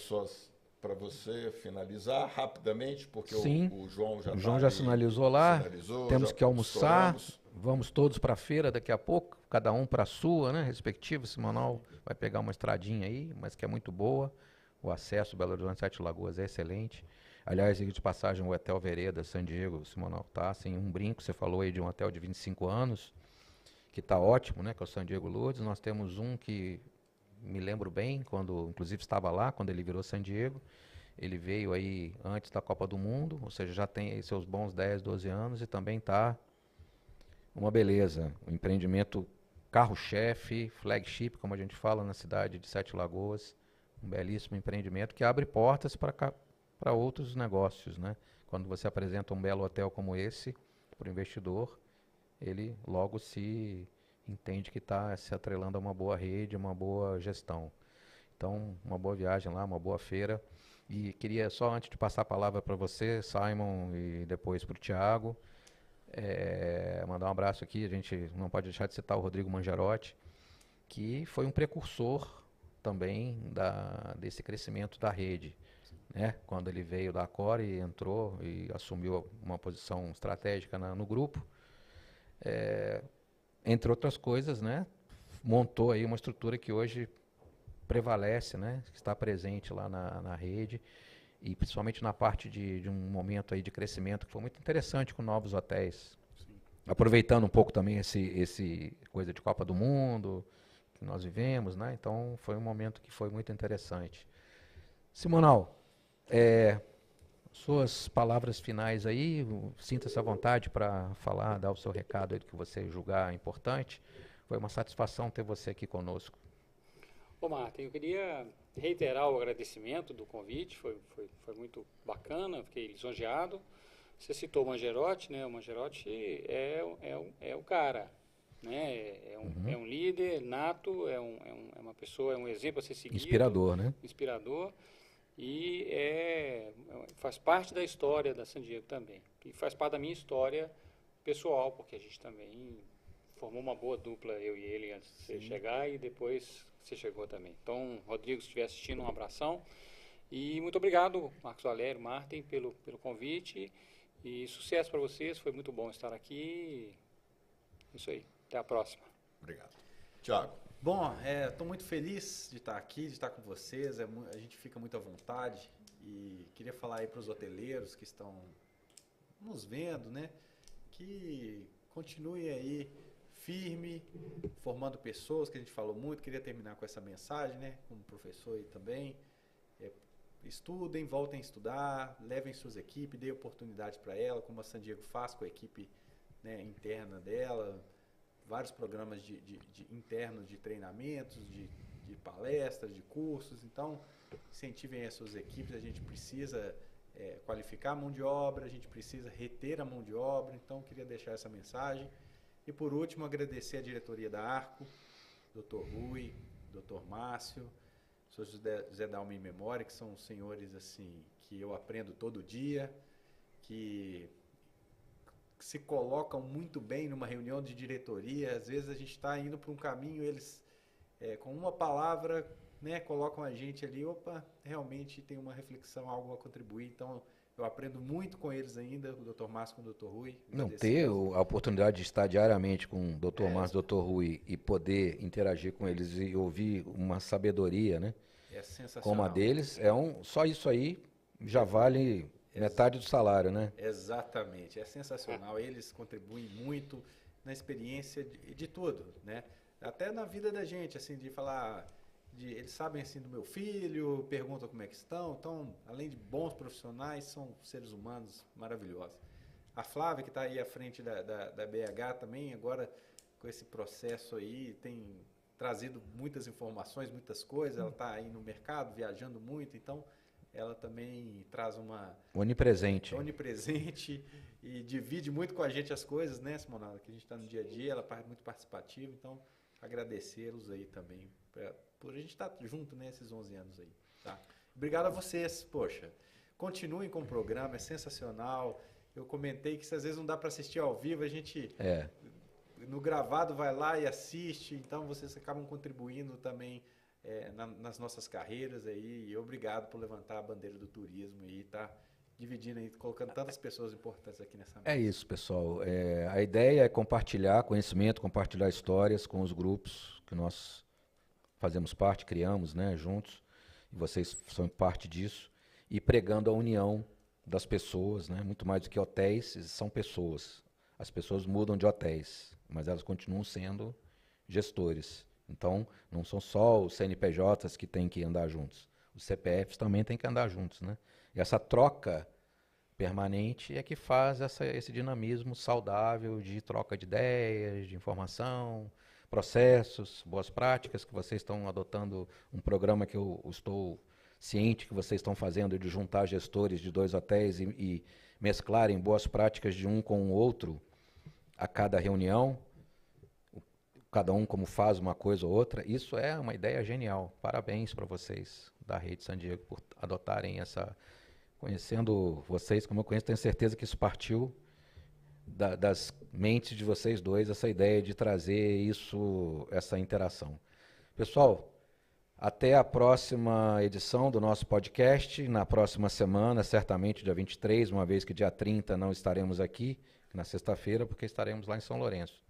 para você finalizar rapidamente, porque o João
já sinalizou lá, temos que almoçar,
estouramos.
Vamos todos para a feira daqui a pouco, cada um para a sua, né, respectiva. Simonal vai pegar uma estradinha aí, mas que é muito boa, o acesso Belo Horizonte, Sete Lagoas é excelente. Aliás, de passagem, o Hotel Vereda, San Diego, Simonal, tá assim, um brinco, você falou aí de um hotel de 25 anos, que está ótimo, né, que é o San Diego Lourdes. Nós temos um que me lembro bem, quando inclusive estava lá, quando ele virou San Diego. Ele veio aí antes da Copa do Mundo, ou seja, já tem aí seus bons 10, 12 anos e também está uma beleza. Um empreendimento carro-chefe, flagship, como a gente fala na cidade de Sete Lagoas. Um belíssimo empreendimento que abre portas para outros negócios, né? Quando você apresenta um belo hotel como esse para o investidor, ele logo se entende que está se atrelando a uma boa rede, uma boa gestão. Então, uma boa viagem lá, uma boa feira. E queria só, antes de passar a palavra para você, Simon, e depois para o Thiago, mandar um abraço aqui. A gente não pode deixar de citar o Rodrigo Mangiarotti, que foi um precursor também desse crescimento da rede, né? Quando ele veio da Core e entrou e assumiu uma posição estratégica no grupo, entre outras coisas, né? Montou aí uma estrutura que hoje prevalece, né? Está presente lá na rede, e principalmente na parte de um momento aí de crescimento que foi muito interessante com novos hotéis. Sim. Aproveitando um pouco também esse coisa de Copa do Mundo que nós vivemos, né? Então foi um momento que foi muito interessante. Simonal, suas palavras finais aí, sinta-se à vontade para falar, dar o seu recado aí que você julgar importante. Foi uma satisfação ter você aqui conosco.
Ô, Marta, eu queria reiterar o agradecimento do convite, foi muito bacana, fiquei lisonjeado. Você citou o Mangiarotti, né? O Mangiarotti é o cara, né? É um líder nato, é uma pessoa, é um exemplo a ser seguido.
Inspirador, né?
Inspirador. E faz parte da história da San Diego também. E faz parte da minha história pessoal, porque a gente também formou uma boa dupla, eu e ele, antes de você chegar, e depois você chegou também. Então, Rodrigo, se estiver assistindo, um abração. E muito obrigado, Marcos Valério, Martin, pelo convite. E sucesso para vocês, foi muito bom estar aqui. Isso aí, até a próxima.
Obrigado. Thiago.
Bom, estou muito feliz de estar aqui, de estar com vocês, a gente fica muito à vontade, e queria falar aí para os hoteleiros que estão nos vendo, né, que continuem aí firme, formando pessoas, que a gente falou muito. Queria terminar com essa mensagem, né, como professor aí também. Estudem, voltem a estudar, levem suas equipes, dêem oportunidade para ela, como a San Diego faz com a equipe, né, interna dela. Vários programas internos de treinamentos, de palestras, de cursos. Então, incentivem as suas equipes. A gente precisa qualificar a mão de obra, a gente precisa reter a mão de obra. Então, queria deixar essa mensagem. E, por último, agradecer a diretoria da Arco, Dr. Rui, Dr. Márcio, Sr. José Dalma em Memória, que são senhores assim, que eu aprendo todo dia, que se colocam muito bem numa reunião de diretoria. Às vezes a gente está indo para um caminho, eles com uma palavra, né, colocam a gente ali, realmente tem uma reflexão, algo a contribuir. Então eu aprendo muito com eles ainda, o Dr. Márcio com o Dr. Rui.
Não ter a oportunidade de estar diariamente com o Dr. Márcio e o Dr. Rui e poder interagir com eles e ouvir uma sabedoria, né,
sensacional,
como a deles, só isso aí já vale metade do salário, né?
Exatamente, é sensacional. Eles contribuem muito na experiência de tudo, né? Até na vida da gente, assim, de falar, eles sabem assim do meu filho, perguntam como é que estão. Então, além de bons profissionais, são seres humanos maravilhosos. A Flávia, que está aí à frente da BH também, agora com esse processo aí, tem trazido muitas informações, muitas coisas. Ela está aí no mercado, viajando muito, então ela também traz uma...
Onipresente
e divide muito com a gente as coisas, né, Simonada? Que a gente está no dia a dia, ela é muito participativa, então agradecê-los aí também por a gente estar junto nesses 11 anos aí. Tá? Obrigado a vocês, poxa. Continuem com o programa, é sensacional. Eu comentei que às vezes não dá para assistir ao vivo, a gente no gravado vai lá e assiste, então vocês acabam contribuindo também nas nossas carreiras aí. E obrigado por levantar a bandeira do turismo e tá dividindo aí, colocando tantas pessoas importantes aqui nessa mesa.
É isso, pessoal. A ideia é compartilhar conhecimento, compartilhar histórias com os grupos que nós fazemos parte, criamos, né, juntos, e vocês são parte disso, e pregando a união das pessoas, né, muito mais do que hotéis, são pessoas. As pessoas mudam de hotéis, mas elas continuam sendo gestores. Então, não são só os CNPJs que têm que andar juntos, os CPFs também têm que andar juntos, né? E essa troca permanente é que faz esse dinamismo saudável de troca de ideias, de informação, processos, boas práticas, que vocês estão adotando um programa que eu estou ciente que vocês estão fazendo de juntar gestores de 2 hotéis e mesclarem boas práticas de um com o outro a cada reunião, cada um como faz uma coisa ou outra. Isso é uma ideia genial. Parabéns para vocês da Rede San Diego por adotarem essa... Conhecendo vocês como eu conheço, tenho certeza que isso partiu das mentes de vocês dois, essa ideia de trazer isso, essa interação. Pessoal, até a próxima edição do nosso podcast, na próxima semana, certamente dia 23, uma vez que dia 30 não estaremos aqui, na sexta-feira, porque estaremos lá em São Lourenço.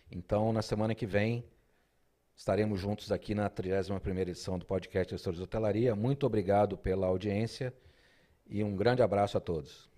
Então, na semana que vem, estaremos juntos aqui na 31ª edição do podcast Gestores de Hotelaria. Muito obrigado pela audiência e um grande abraço a todos.